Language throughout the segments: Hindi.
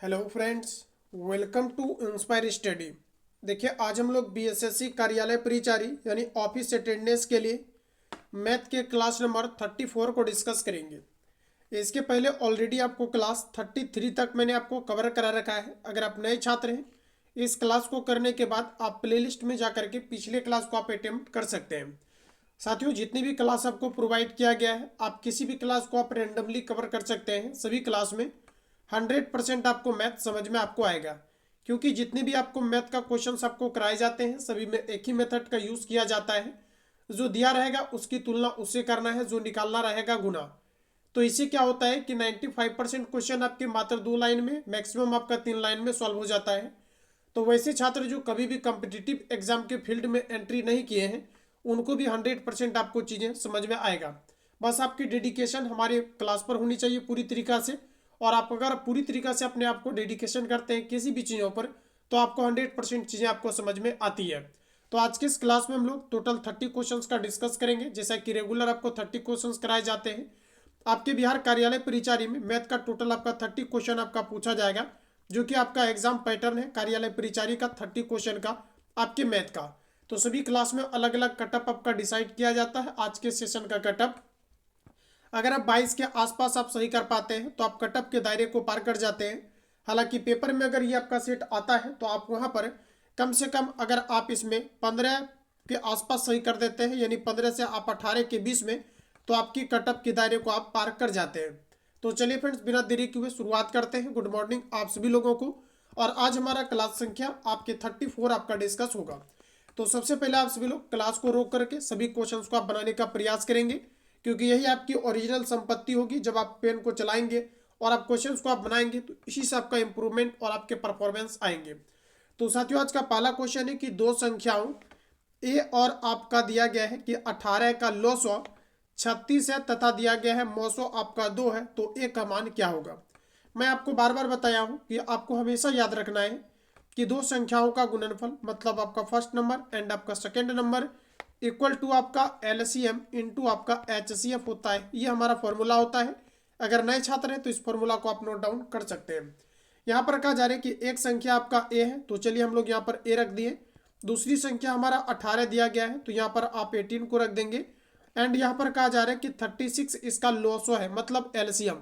Hello friends, welcome to inspire study. देखिए, आज हम लोग बीएसएससी कार्यालय परिचारी यानी ऑफिस अटेंडेंस के लिए मैथ के क्लास नंबर 34 को डिस्कस करेंगे। इसके पहले ऑलरेडी आपको क्लास 33 तक मैंने आपको कवर करा रखा है। अगर आप नए छात्र हैं, इस क्लास को करने के बाद आप प्लेलिस्ट में जाकर के पिछले क्लास को आप अटेम्प्ट कर सकते हैं। साथियों, जितनी भी क्लास आपको प्रोवाइड किया गया है, आप किसी भी क्लास को आप रेंडमली कवर कर सकते हैं। सभी क्लास में 100% आपको मैथ समझ में आपको आएगा, क्योंकि जितने भी आपको मैथ का क्वेश्चन आपको कराए जाते हैं सभी में एक ही मेथड का यूज़ किया जाता है। जो दिया रहेगा उसकी तुलना उससे करना है, जो निकालना रहेगा गुना। तो इससे क्या होता है कि 95% क्वेश्चन आपके मात्र 2 लाइन में, मैक्सिमम आपका 3 लाइन में सॉल्व हो जाता है। तो वैसे छात्र जो कभी भी कम्पिटिटिव एग्जाम के फील्ड में एंट्री नहीं किए हैं, उनको भी 100% आपको चीज़ें समझ में आएगा। बस आपकी डेडिकेशन हमारे क्लास पर होनी चाहिए पूरी तरीका से। और आप अगर पूरी तरीका से अपने आप को डेडिकेशन करते हैं किसी भी चीज़ों पर, तो आपको 100% चीज़ें आपको समझ में आती है। तो आज के इस क्लास में हम लोग टोटल 30 क्वेश्चंस का डिस्कस करेंगे। जैसा कि रेगुलर आपको 30 क्वेश्चंस कराए जाते हैं, आपके बिहार कार्यालय परिचारी में मैथ का टोटल आपका 30 क्वेश्चन आपका पूछा जाएगा, जो कि आपका एग्जाम पैटर्न है कार्यालय परिचारी का 30 क्वेश्चन का आपके मैथ का। तो सभी क्लास में अलग अलग कटअप आपका डिसाइड किया जाता है। आज के सेशन का कटअप, अगर आप 22 के आसपास आप सही कर पाते हैं तो आप कटअप के दायरे को पार कर जाते हैं। हालांकि पेपर में अगर ये आपका सेट आता है तो आप वहां पर कम से कम अगर आप इसमें 15 के आसपास सही कर देते हैं, यानी 15 से आप 18 के बीच में, तो आपकी कटअप के दायरे को आप पार कर जाते हैं। तो चलिए फ्रेंड्स, बिना देरी किए शुरुआत करते हैं। गुड मॉर्निंग आप सभी लोगों को। और आज हमारा क्लास संख्या आपके 34 आपका डिस्कस होगा। तो सबसे पहले आप सभी लोग क्लास को रोक करके सभी क्वेश्चंस को आप बनाने का प्रयास करेंगे, क्योंकि यही आपकी ओरिजिनल संपत्ति होगी। जब आप पेन को चलाएंगे और आप क्वेश्चंस को आप बनाएंगे तो इसी से आपका इंप्रूवमेंट और आपके परफॉर्मेंस आएंगे। तो साथियों, आज का पहला क्वेश्चन है कि दो संख्याओं ए और आपका दिया गया है कि 18 का लॉसो 36 है तथा दिया गया है मौसो आपका 2 है, तो ए का मान क्या होगा। मैं आपको बार बार बताया हूं कि आपको हमेशा याद रखना है कि दो संख्याओं का गुणनफल, मतलब आपका फर्स्ट नंबर एंड आपका सेकेंड नंबर, इक्वल टू आपका एलसीएम इंटू आपका एचसीएफ होता है। ये हमारा फॉर्मूला होता है। अगर नए छात्र हैं तो इस फॉर्मूला को आप नोट डाउन कर सकते हैं। यहाँ पर कहा जा रहा है कि एक संख्या आपका ए है, तो चलिए हम लोग यहाँ पर ए रख दिए। दूसरी संख्या हमारा 18 दिया गया है, तो यहाँ पर आप 18 को रख देंगे। एंड यहाँ पर कहा जा रहा है कि 36 इसका लॉसो है, मतलब एलसीएम।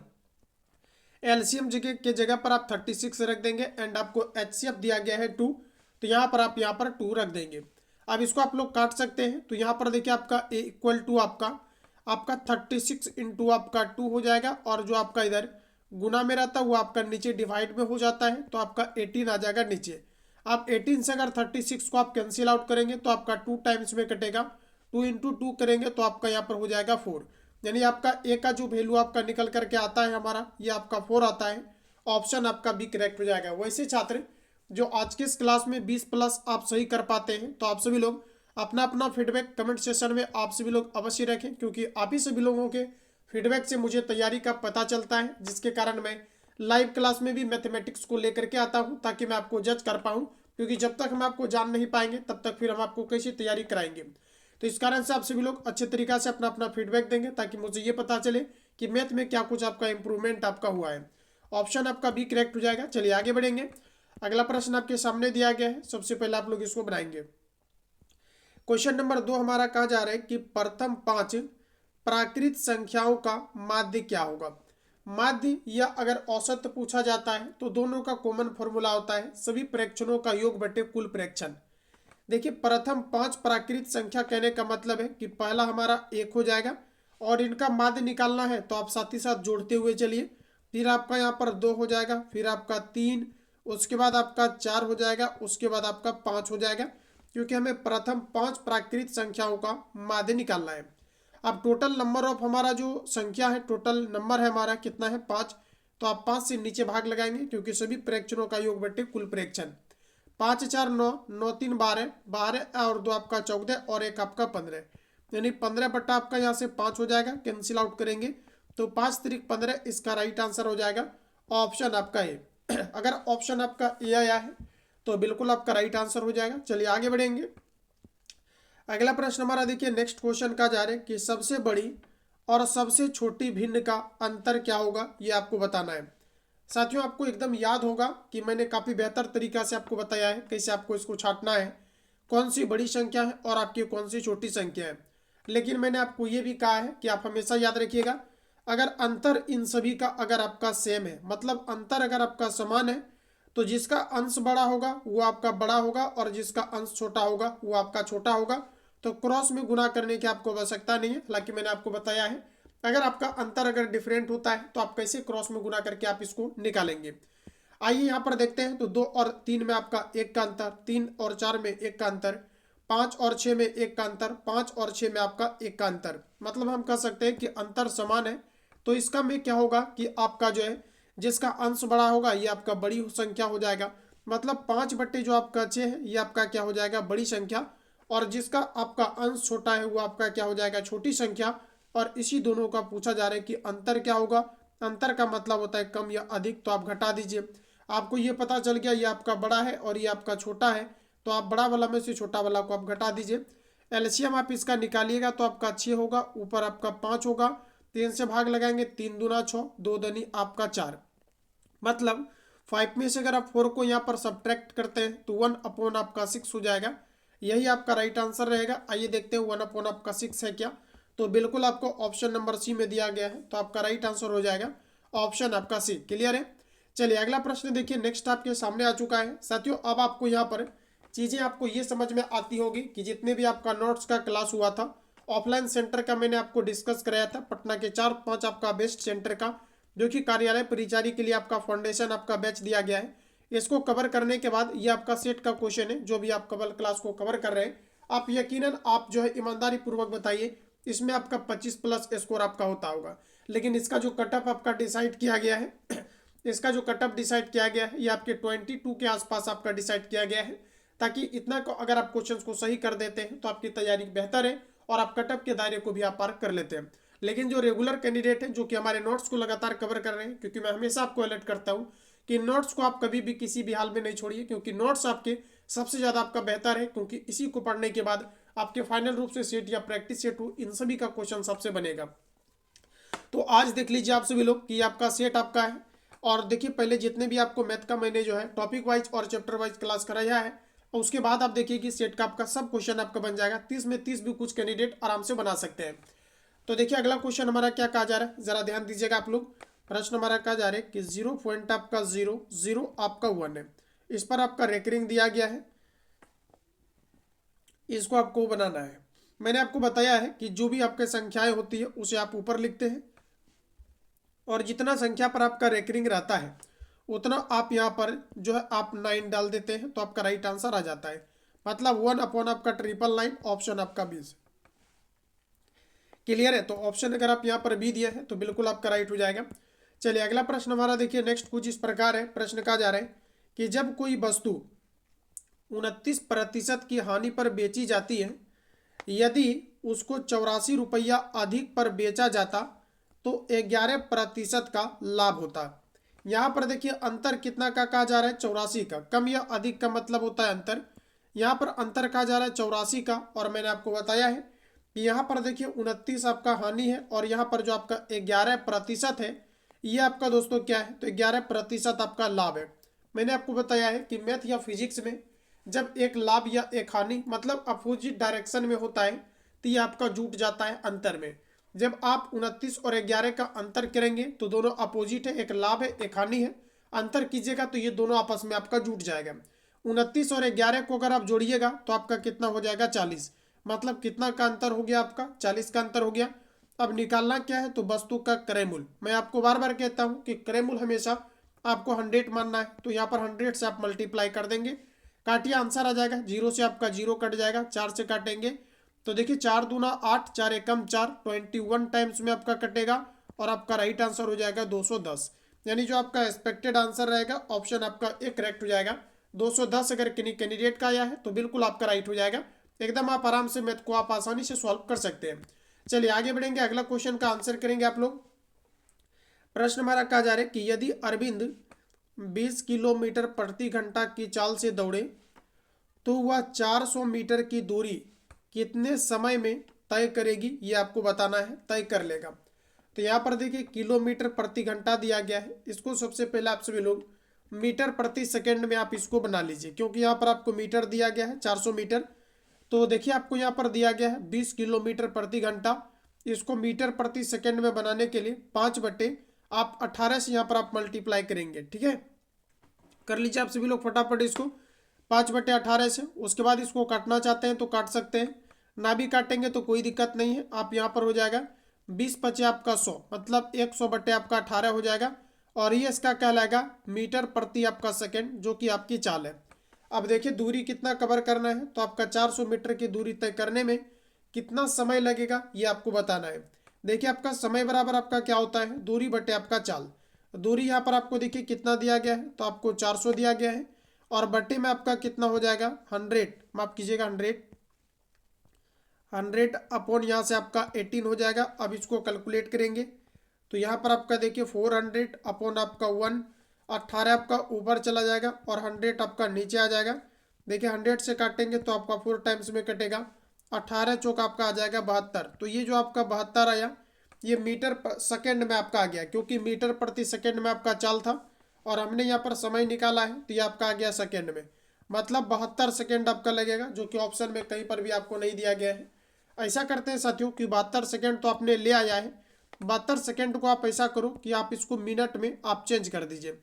एलसीएम जगह के जगह पर आप 36 रख देंगे। एंड आपको एचसीएफ दिया गया है 2, तो यहाँ पर आप यहाँ पर 2 रख देंगे। अब इसको आप लोग काट सकते हैं। तो यहाँ पर देखिए आपका ए इक्वल टू आपका आपका 36 इंटू आपका 2 हो जाएगा, और जो आपका इधर गुना में रहता है वो आपका नीचे डिवाइड में हो जाता है, तो आपका 18 आ जाएगा नीचे। आप 18 से अगर 36 को आप कैंसिल आउट करेंगे तो आपका 2 टाइम्स में कटेगा। 2 इंटू 2 करेंगे तो आपका यहाँ पर हो जाएगा 4, यानी आपका ए का जो वैल्यू आपका निकल करके आता है हमारा, ये आपका 4 आता है। ऑप्शन आपका बी करेक्ट हो जाएगा। वैसे छात्र जो आज के इस क्लास में 20+ आप सही कर पाते हैं, तो आप सभी लोग अपना अपना फीडबैक कमेंट सेशन में आप सभी लोग अवश्य रखें, क्योंकि आप ही सभी लोगों के फीडबैक से मुझे तैयारी का पता चलता है, जिसके कारण मैं लाइव क्लास में भी मैथमेटिक्स को लेकर के आता हूं, ताकि मैं आपको जज कर पाऊं। क्योंकि जब तक हम आपको जान नहीं पाएंगे तब तक फिर हम आपको कैसी तैयारी कराएंगे। तो इस कारण से आप सभी लोग अच्छे तरीका से अपना अपना फीडबैक देंगे, ताकि मुझे ये पता चले कि मैथ में क्या कुछ आपका इंप्रूवमेंट आपका हुआ है। ऑप्शन आपका बी करेक्ट हो जाएगा। चलिए आगे बढ़ेंगे। अगला प्रश्न आपके सामने दिया गया है। सबसे पहले आप लोग इसको बनाएंगे। क्वेश्चन नंबर 2 हमारा कहा जा रहा है कि प्रथम 5 प्राकृत संख्याओं का माध्य क्या होगा। माध्य या अगर औसत पूछा जाता है तो दोनों का कॉमन फॉर्मूला होता है सभी प्रेक्षणों का योग बटे कुल प्रेक्षण। देखिए, प्रथम 5 प्राकृत संख्या कहने का मतलब है कि पहला हमारा 1 हो जाएगा, और इनका माध्य निकालना है तो आप साथ ही साथ जोड़ते हुए चलिए। फिर आपका यहाँ पर 2 हो जाएगा, फिर आपका 3, उसके बाद आपका 4 हो जाएगा, उसके बाद आपका 5 हो जाएगा, क्योंकि हमें प्रथम 5 प्राकृत संख्याओं का माध्य निकालना है। अब टोटल नंबर ऑफ हमारा जो संख्या है, टोटल नंबर है हमारा कितना है 5, तो आप 5 से नीचे भाग लगाएंगे, क्योंकि सभी प्रेक्षणों का योग बटे कुल प्रेक्षण। 5 4 9, 9 3 12, 12 और 2 आपका 14, और 1 आपका 15, यानी 15 बट्टा आपका यहाँ से 5 हो जाएगा। कैंसिल आउट करेंगे तो 5 3 15, इसका राइट आंसर हो जाएगा ऑप्शन आपका ए। अगर ऑप्शन आपका ए आया है तो बिल्कुल आपका राइट आंसर हो जाएगा। चलिए आगे बढ़ेंगे। अगला प्रश्न हमारा देखिए, नेक्स्ट क्वेश्चन का जा रहा है कि सबसे बड़ी और सबसे छोटी भिन्न का अंतर क्या होगा, ये आपको बताना है। साथियों आपको एकदम याद होगा कि मैंने काफ़ी बेहतर तरीका से आपको बताया है कैसे आपको इसको छांटना है, कौन सी बड़ी संख्या है और आपकी कौन सी छोटी संख्या है। लेकिन मैंने आपको ये भी कहा है कि आप हमेशा याद रखिएगा, अगर अंतर इन सभी का अगर आपका सेम है, मतलब अंतर अगर आपका समान है, तो जिसका अंश बड़ा होगा वो आपका बड़ा होगा और जिसका अंश छोटा होगा वो आपका छोटा होगा। तो क्रॉस में गुना करने की आपको आवश्यकता नहीं है। हालांकि मैंने आपको बताया है अगर आपका अंतर अगर डिफरेंट होता है तो आप कैसे क्रॉस में गुना करके आप इसको निकालेंगे। आइए यहाँ पर देखते हैं। तो 2 और 3 में आपका 1 का अंतर, 3 और 4 में 1 का अंतर, 5 और 6 में 1 का अंतर, 5 और 6 में आपका 1 का अंतर। मतलब हम कह सकते हैं कि अंतर समान है। तो इसका में क्या होगा कि आपका जो है जिसका अंश बड़ा होगा ये आपका बड़ी संख्या हो जाएगा। मतलब 5 बट्टे जो आपका 6 है ये आपका क्या हो जाएगा, बड़ी संख्या। और जिसका आपका अंश छोटा है वो आपका क्या हो जाएगा, छोटी संख्या। और इसी दोनों का पूछा जा रहा है कि अंतर क्या होगा। अंतर का मतलब होता है कम या अधिक, तो आप घटा दीजिए। आपको ये पता चल गया ये आपका बड़ा है और ये आपका छोटा है, तो आप बड़ा वाला में से छोटा वाला को आप घटा दीजिए। एलसीएम आप इसका निकालिएगा तो आपका 6 होगा, ऊपर आपका 5 होगा, 3 से भाग लगाएंगे, 3 दूना 6, 2 दूनी आपका 4। मतलब 5 में से अगर आप 4 को यहाँ पर सब्ट्रैक्ट करते हैं तो 1 अपॉन आपका 6 हो जाएगा। यही आपका राइट आंसर रहेगा। आइए देखते हैं 1 अपॉन आपका 6 है क्या। तो बिल्कुल आपको ऑप्शन नंबर सी में दिया गया है, तो आपका राइट आंसर हो जाएगा ऑप्शन आपका सी। क्लियर है। चलिए अगला प्रश्न देखिए, नेक्स्ट आपके सामने आ चुका है। साथियों अब आपको यहाँ पर चीज़ें आपको ये समझ में आती होगी कि जितने भी आपका नोट्स का क्लास हुआ था ऑफलाइन सेंटर का मैंने आपको डिस्कस कराया था, पटना के 4-5 आपका बेस्ट सेंटर का, जो कि कार्यालय परिचारी के लिए आपका फाउंडेशन आपका बैच दिया गया है। इसको कवर करने के बाद ये आपका सेट का क्वेश्चन है, जो भी आप कवर क्लास को कवर कर रहे हैं आप यकीनन आप जो है ईमानदारी पूर्वक बताइए इसमें आपका 25 प्लस स्कोर आपका होता होगा। लेकिन इसका जो कटअप आपका डिसाइड किया गया है इसका जो कटअप डिसाइड किया गया है ये आपके 22 के आसपास आपका डिसाइड किया गया है, ताकि इतना को अगर आप क्वेश्चंस को सही कर देते हैं तो आपकी तैयारी बेहतर है और आप कटअप के दायरे को भी आप पार कर लेते हैं। लेकिन जो रेगुलर कैंडिडेट हैं जो कि हमारे नोट्स को लगातार कवर कर रहे हैं, क्योंकि मैं हमेशा आपको अलर्ट करता हूँ कि नोट्स को आप कभी भी किसी भी हाल में नहीं छोड़िए, क्योंकि नोट्स आपके सबसे ज़्यादा आपका बेहतर है, क्योंकि इसी को पढ़ने के बाद आपके फाइनल रूप से सेट या प्रैक्टिस सेट हो इन सभी का क्वेश्चन सबसे बनेगा। तो आज देख लीजिए आप सभी लोग कि आपका सेट आपका है। और देखिए पहले जितने भी आपको मैथ का मैंने जो है टॉपिक वाइज और चैप्टर वाइज क्लास कराया है, और उसके बाद आप देखिए कि सेट का आपका सब क्वेश्चन आपका बन जाएगा। 30 में 30 भी कुछ कैंडिडेट आराम से बना सकते हैं। तो देखिए अगला क्वेश्चन हमारा क्या कहा जा रहा है, जरा ध्यान दीजिएगा आप लोग। प्रश्न हमारा कहा जा रहा है कि 0 पॉइंट आपका 0, 0 आपका 1 है। इस पर आपका रेकरिंग दिया गया है, इसको आपको बनाना है। मैंने आपको बताया है कि जो भी आपके संख्याएं होती है उसे आप ऊपर लिखते हैं, और जितना संख्या पर आपका रेकरिंग रहता है उतना आप यहाँ पर जो है आप 9 डाल देते हैं, तो आपका राइट आंसर आ जाता है। मतलब 1 अपॉन आपका 999, ऑप्शन आपका 20। क्लियर है। तो ऑप्शन अगर आप यहाँ पर बी दिया है तो बिल्कुल आपका राइट हो जाएगा। चलिए अगला प्रश्न हमारा देखिए नेक्स्ट कुछ इस प्रकार है। प्रश्न कहा जा रहा है कि जब कोई वस्तु 29% की हानि पर बेची जाती है, यदि उसको 84 रुपया अधिक पर बेचा जाता तो 11% का लाभ होता। यहाँ पर देखिए अंतर कितना का कहा जा रहा है, 84 का। कम या अधिक का मतलब होता है अंतर। यहाँ पर अंतर कहा जा रहा है 84 का, और मैंने आपको बताया है कि यहाँ पर देखिए 29 आपका हानि है और यहाँ पर जो आपका 11% है ये आपका दोस्तों क्या है, तो 11% आपका लाभ है। मैंने आपको बताया है कि मैथ या फिजिक्स में जब एक लाभ या एक हानि मतलब अपोजिट डायरेक्शन में होता है तो ये आपका जुट जाता है अंतर में। जब आप 29 और 11 का अंतर करेंगे तो दोनों अपोजिट है, एक लाभ है एक हानि है। अंतर कीजिएगा तो ये दोनों आपस में आपका जुट जाएगा। 29 और 11 को अगर आप जोड़िएगा तो आपका कितना हो जाएगा, 40। मतलब कितना का अंतर हो गया, आपका 40 का अंतर हो गया। अब निकालना क्या है, तो वस्तु का क्रय मूल्य। मैं आपको बार बार कहता हूँ कि क्रय मूल्य हमेशा आपको 100 मानना है, तो यहाँ पर 100 से आप मल्टीप्लाई कर देंगे, काटिए आंसर आ जाएगा। 0 से आपका 0 कट जाएगा, 4 से काटेंगे तो देखिए 4 दूना 8, 4 एकम 4, 21 टाइम्स में आपका कटेगा और आपका राइट आंसर हो जाएगा 210। यानी जो आपका एक्सपेक्टेड आंसर रहेगा ऑप्शन आपका एक करेक्ट हो जाएगा। 210 अगर किन्हीं कैंडिडेट का आया है तो बिल्कुल आपका राइट हो जाएगा। एकदम आप आराम से मैथ को आप आसानी से सॉल्व कर सकते हैं। चलिए आगे बढ़ेंगे, अगला क्वेश्चन का आंसर करेंगे आप लोग। प्रश्न हमारा कहा जा रहा है कि यदि अरविंद 20 किलोमीटर प्रति घंटा की चाल से दौड़े तो वह 400 मीटर की दूरी कितने समय में तय करेगी, ये आपको बताना है, तय कर लेगा। तो यहाँ पर देखिए किलोमीटर प्रति घंटा दिया गया है, इसको सबसे पहले आप सभी लोग मीटर प्रति सेकंड में आप इसको बना लीजिए, क्योंकि यहाँ पर आपको मीटर दिया गया है 400 मीटर। तो देखिए आपको यहाँ पर दिया गया है 20 किलोमीटर प्रति घंटा। इसको मीटर प्रति सेकंड में बनाने के लिए 5 बटे आप 18 से यहाँ पर आप मल्टीप्लाई करेंगे। ठीक है, कर लीजिए आप सभी लोग फटाफट इसको 5 बटे 18 से। उसके बाद इसको काटना चाहते हैं तो काट सकते हैं, ना भी काटेंगे तो कोई दिक्कत नहीं है। आप यहाँ पर हो जाएगा 20 पचे आपका 100, मतलब 100 बटे आपका 18 हो जाएगा। और ये इसका कहलाएगा मीटर प्रति आपका सेकंड, जो कि आपकी चाल है। अब देखिए दूरी कितना कवर करना है, तो आपका 400 मीटर की दूरी तय करने में कितना समय लगेगा ये आपको बताना है। देखिए आपका समय बराबर आपका क्या होता है, दूरी बटे आपका चाल। दूरी यहाँ पर आपको देखिए कितना दिया गया है, तो आपको 400 दिया गया है, और बटे में आपका कितना हो जाएगा 100, माफ कीजिएगा 100 अपॉन यहाँ से आपका 18 हो जाएगा। अब इसको कैलकुलेट करेंगे तो यहाँ पर आपका देखिए 400 अपॉन आपका 1, 18 आपका ऊपर चला जाएगा और 100 आपका नीचे आ जाएगा। देखिए 100 से काटेंगे तो आपका 4 टाइम्स में कटेगा, 18 चौक आपका आ जाएगा 72। तो ये जो आपका 72 आया ये मीटर सेकंड में आपका आ गया, क्योंकि मीटर प्रति सेकंड में आपका चाल था और हमने यहाँ पर समय निकाला है, तो ये आपका आ गया सेकंड में, मतलब 72 सेकंड आपका लगेगा, जो कि ऑप्शन में कहीं पर भी आपको नहीं दिया गया है। ऐसा करते हैं साथियों कि 72 सेकंड तो आपने ले आया है, 72 सेकंड को आप ऐसा करो कि आप इसको मिनट में आप चेंज कर दीजिए।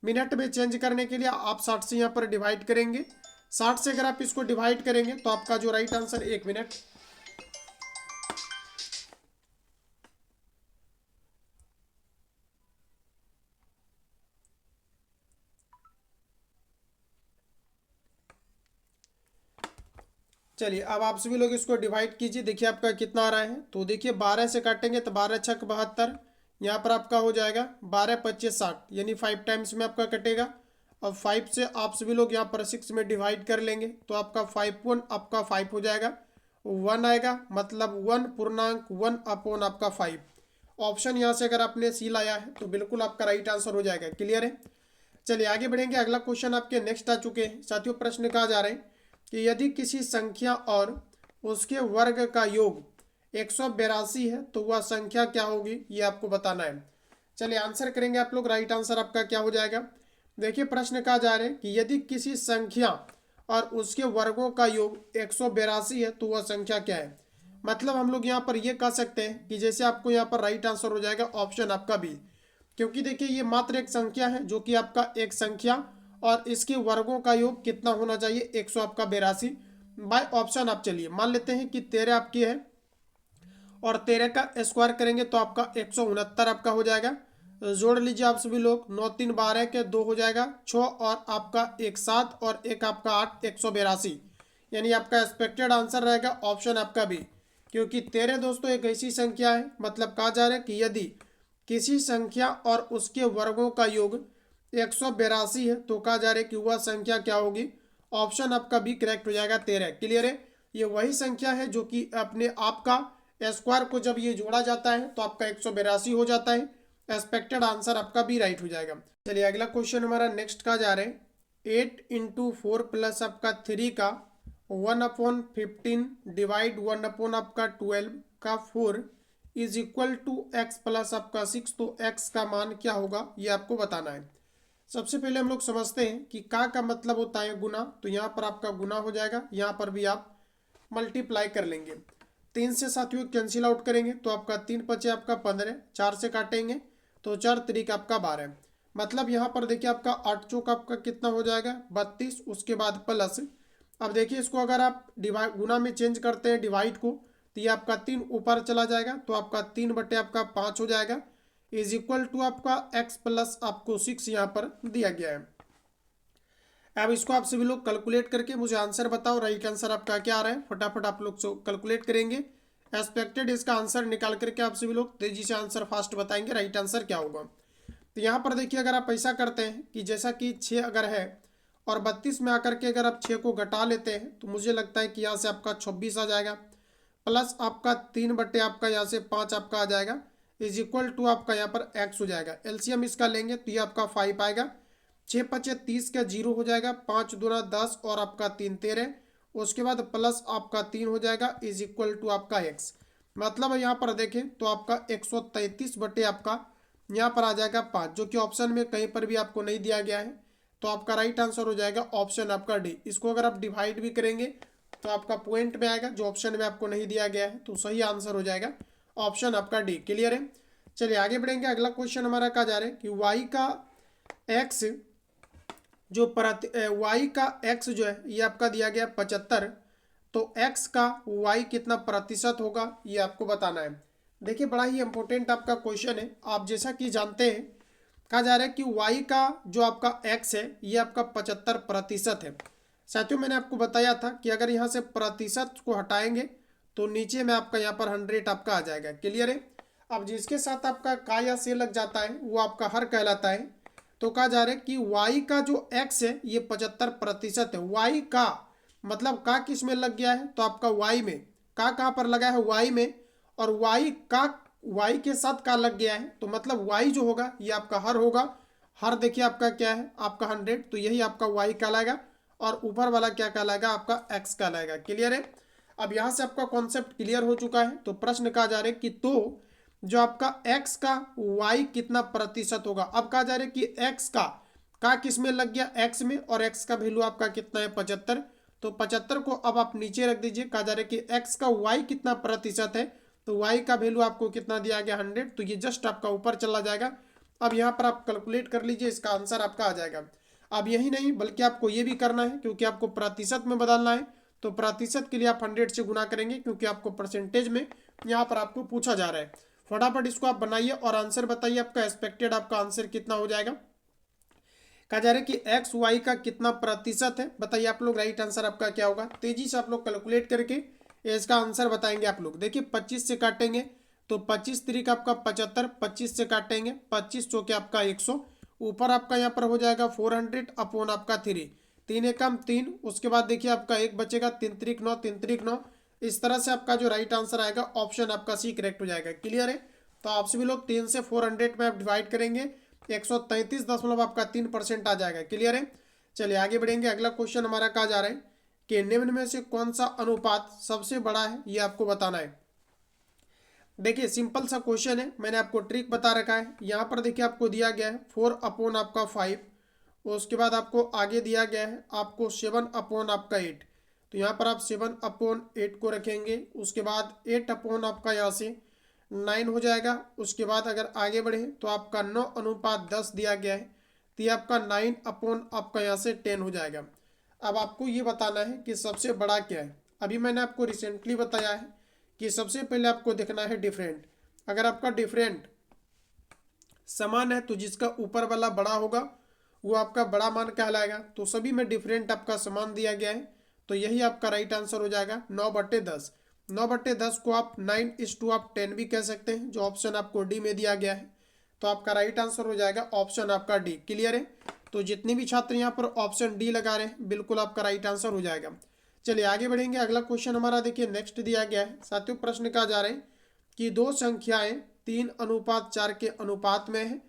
मिनट में चेंज करने के लिए आप 60 से यहाँ पर डिवाइड करेंगे। 60 से अगर आप इसको डिवाइड करेंगे तो आपका जो राइट आंसर, 1 मिनट, चलिए अब आप सभी लोग इसको डिवाइड कीजिए। देखिए आपका कितना आ रहा है, तो देखिए 12 से काटेंगे तो 12 छक 72, यहाँ पर आपका हो जाएगा 12 25 60, यानी 5 टाइम्स में आपका कटेगा। अब 5 से आप सभी लोग यहाँ पर 6 में डिवाइड कर लेंगे तो आपका 5 आपका 5 हो जाएगा, 1 आएगा, मतलब 1 पूर्णांक 1 अपॉन आपका 5। ऑप्शन यहाँ से अगर आपने सी लाया है तो बिल्कुल आपका राइट आंसर हो जाएगा। क्लियर है, चलिए आगे बढ़ेंगे। अगला क्वेश्चन आपके नेक्स्ट आ चुके हैं साथियों। प्रश्न कहा जा रहे हैं कि यदि किसी संख्या और उसके वर्ग का योग 182 है तो वह संख्या क्या होगी, ये आपको बताना है। चलिए आंसर करेंगे आप लोग। राइट आंसर आपका क्या हो जाएगा, देखिए प्रश्न कहा जा रहा है कि यदि किसी संख्या और उसके वर्गों का योग 182 है तो वह संख्या क्या है। मतलब हम लोग यहाँ पर ये कह सकते हैं कि जैसे आपको यहाँ पर राइट आंसर हो जाएगा ऑप्शन आपका बी, क्योंकि देखिए ये मात्र एक संख्या है, जो कि आपका एक संख्या और इसके वर्गों का योग कितना होना चाहिए, 100 आपका 82 बाय ऑप्शन। आप चलिए मान लेते हैं कि 13 आपकी है और 13 का स्क्वायर करेंगे तो आपका 169 आपका हो जाएगा। जोड़ लीजिए आप सभी लोग, 9 3 12 के 2 हो जाएगा 6 और आपका 1 7 और 1 आपका 8, 182, यानी आपका एक्सपेक्टेड आंसर रहेगा ऑप्शन आपका बी, क्योंकि 13 दोस्तों एक ऐसी संख्या है, मतलब कहा जा रहा है कि यदि किसी संख्या और उसके वर्गों का योग 182 है तो कहा जा रहा है कि वह संख्या क्या होगी। ऑप्शन आपका बी करेक्ट हो जाएगा 13। क्लियर है, ये वही संख्या है जो कि अपने आपका स्क्वायर को जब ये जोड़ा जाता है तो आपका 182 हो जाता है। एक्सपेक्टेड आंसर आपका बी राइट हो जाएगा। चलिए अगला क्वेश्चन हमारा नेक्स्ट का जा रहे हैं 8 × 4 प्लस आपका 3 का 1/15 डिवाइड 1 आपका 12 का 4 is equal to x plus आपका 6। तो एक्स का मान क्या होगा ये आपको बताना है। सबसे पहले हम लोग समझते हैं कि का मतलब होता है गुना, तो यहाँ पर आपका गुना हो जाएगा, यहाँ पर भी आप मल्टीप्लाई कर लेंगे। 3 से साथियों कैंसिल आउट करेंगे तो आपका 3 पचे आपका 15, 4 से काटेंगे तो 4 3 आपका 12, मतलब यहाँ पर देखिए आपका 8 चौक आपका कितना हो जाएगा 32, उसके बाद प्लस। अब देखिए इसको अगर आप डिवाइड गुना में चेंज करते हैं डिवाइड को, तो ये आपका 3 ऊपर चला जाएगा तो आपका 3 बटे आपका 5 हो जाएगा, इज इक्वल टू आपका x प्लस आपको 6 यहाँ पर दिया गया है। अब इसको आप सभी लोग कैलकुलेट करके मुझे आंसर बताओ, राइट आंसर आपका क्या आ रहा है। फटाफट आप लोग कैलकुलेट करेंगे। एक्सपेक्टेड इसका आंसर निकाल करके आप सभी लोग तेजी से आंसर फास्ट बताएंगे राइट आंसर क्या होगा। तो यहाँ पर देखिए अगर आप ऐसा करते हैं कि जैसा कि 6 अगर है और 32 में आकर के अगर आप 6 को घटा लेते हैं तो मुझे लगता है कि यहाँ से आपका 26 आ जाएगा, प्लस आपका 3 बटे आपका यहाँ से 5 आपका आ जाएगा, इज इक्वल टू आपका यहाँ पर x हो जाएगा। एलसीएम इसका लेंगे तो ये आपका 5 आएगा, 6 पचे 30 का 0 हो जाएगा, 5 दूना 10 और आपका 3 13, उसके बाद प्लस आपका 3 हो जाएगा, इज इक्वल टू आपका x। मतलब यहाँ पर देखें तो आपका 133 बटे आपका यहाँ पर आ जाएगा 5, जो कि ऑप्शन में कहीं पर भी आपको नहीं दिया गया है। तो आपका राइट आंसर हो जाएगा ऑप्शन आपका डी। इसको अगर आप डिवाइड भी करेंगे तो आपका पॉइंट में आएगा, जो ऑप्शन में आपको नहीं दिया गया है। तो सही आंसर हो जाएगा ऑप्शन आपका डी। क्लियर है। चलिए आगे बढ़ेंगे। अगला क्वेश्चन हमारा कहा जा रहा है कि वाई का एक्स वाई का एक्स जो है ये आपका दिया गया 75, तो एक्स का वाई कितना प्रतिशत होगा ये आपको बताना है। देखिए बड़ा ही इंपॉर्टेंट आपका क्वेश्चन है। आप जैसा कि जानते हैं कहा जा रहा है कि वाई का जो आपका एक्स है ये आपका 75% है। साथियों मैंने आपको बताया था कि अगर यहाँ से प्रतिशत को हटाएंगे तो नीचे में आपका यहाँ पर 100 आपका आ जाएगा। क्लियर है। अब जिसके साथ आपका का या से लग जाता है वो आपका हर कहलाता है। तो कहा जा रहा है कि वाई का जो एक्स है ये 75% है। वाई का मतलब का किस में लग गया है, तो आपका वाई में। का कहाँ पर लगा है, वाई में। और वाई के साथ का लग गया है, तो मतलब वाई जो होगा ये आपका हर होगा। हर देखिए आपका क्या है, आपका 100, तो यही आपका वाई कहलाएगा। और ऊपर वाला क्या कहलाएगा, आपका एक्स कहलाएगा। क्लियर है। अब यहाँ से आपका कॉन्सेप्ट क्लियर हो चुका है। तो प्रश्न कहा जा रहा है कि तो जो आपका एक्स का वाई कितना प्रतिशत होगा। अब कहा जा रहा है कि एक्स का किस में लग गया, एक्स में, और एक्स का वैल्यू आपका कितना है 75। तो 75 को अब आप नीचे रख दीजिए। कहा जा रहा है कि एक्स का वाई कितना प्रतिशत है, तो वाई का वैल्यू आपको कितना दिया गया 100, तो ये जस्ट आपका ऊपर चला जाएगा। अब यहाँ पर आप कैलकुलेट कर लीजिए, इसका आंसर आपका आ जाएगा। अब यही नहीं बल्कि आपको ये भी करना है, क्योंकि आपको प्रतिशत में बदलना है। तो प्रतिशत के लिए आप 100 से गुना करेंगे, क्योंकि आपको परसेंटेज में यहाँ पर आपको पूछा जा रहा है। फटाफट इसको आप बनाइए और आंसर बताइए आपका एक्सपेक्टेड आपका आंसर कितना हो जाएगा। कहा जा रहा है कि एक्स वाई का कितना प्रतिशत है, बताइए आप लोग राइट आंसर आपका क्या होगा। तेजी से आप लोग कैलकुलेट करके इसका आंसर बताएंगे आप लोग। देखिए 25 से काटेंगे तो 25 तरीक आपका 75, 25 से काटेंगे 25 चौके आपका 100, ऊपर आपका यहाँ पर हो जाएगा 400 अपॉन आपका 3, 3 एकम 3, उसके बाद देखिए आपका एक बचेगा 3 तरीक 9, 3 तरीक 9। इस तरह से आपका जो राइट आंसर आएगा ऑप्शन आपका सी करेक्ट हो जाएगा। क्लियर है। तो आपसे भी लोग 3 से 400 में आप डिवाइड करेंगे 133 आपका 3% आ जाएगा। क्लियर है। चलिए आगे बढ़ेंगे। अगला क्वेश्चन हमारा कहा जा रहा है कि निम्न में से कौन सा अनुपात सबसे बड़ा है, ये आपको बताना है। देखिए सिंपल सा क्वेश्चन है, मैंने आपको ट्रिक बता रखा है। यहाँ पर देखिए आपको दिया गया है 4 अपॉन आपका 5, उसके बाद आपको आगे दिया गया है आपको 7 अपॉन आपका 8। तो यहाँ पर आप 7 अपॉन 8 को रखेंगे, उसके बाद 8 अपॉन आपका यहाँ से 9 हो जाएगा। उसके बाद अगर आगे बढ़े तो आपका 9:10 दिया गया है, तो ये आपका 9 अपॉन आपका यहाँ से 10 हो जाएगा। अब आपको ये बताना है कि सबसे बड़ा क्या है। अभी मैंने आपको रिसेंटली बताया है कि सबसे पहले आपको देखना है डिफरेंट। अगर आपका डिफरेंट समान है तो जिसका ऊपर वाला बड़ा होगा वो आपका बड़ा मान कहलाएगा। तो सभी में डिफरेंट आपका समान दिया गया है, तो यही आपका राइट आंसर हो जाएगा 9/10। 9/10 को आप 9:10 आप 10 भी कह सकते हैं, जो ऑप्शन आपको डी में दिया गया है। तो आपका राइट आंसर हो जाएगा ऑप्शन आपका डी। क्लियर है। तो जितने भी छात्र यहाँ पर ऑप्शन डी लगा रहे हैं बिल्कुल आपका राइट आंसर हो जाएगा। चलिए आगे बढ़ेंगे। अगला क्वेश्चन हमारा देखिए नेक्स्ट दिया गया है। साथियों प्रश्न कहा जा रहा है कि दो संख्याएं 3:4 के अनुपात में है,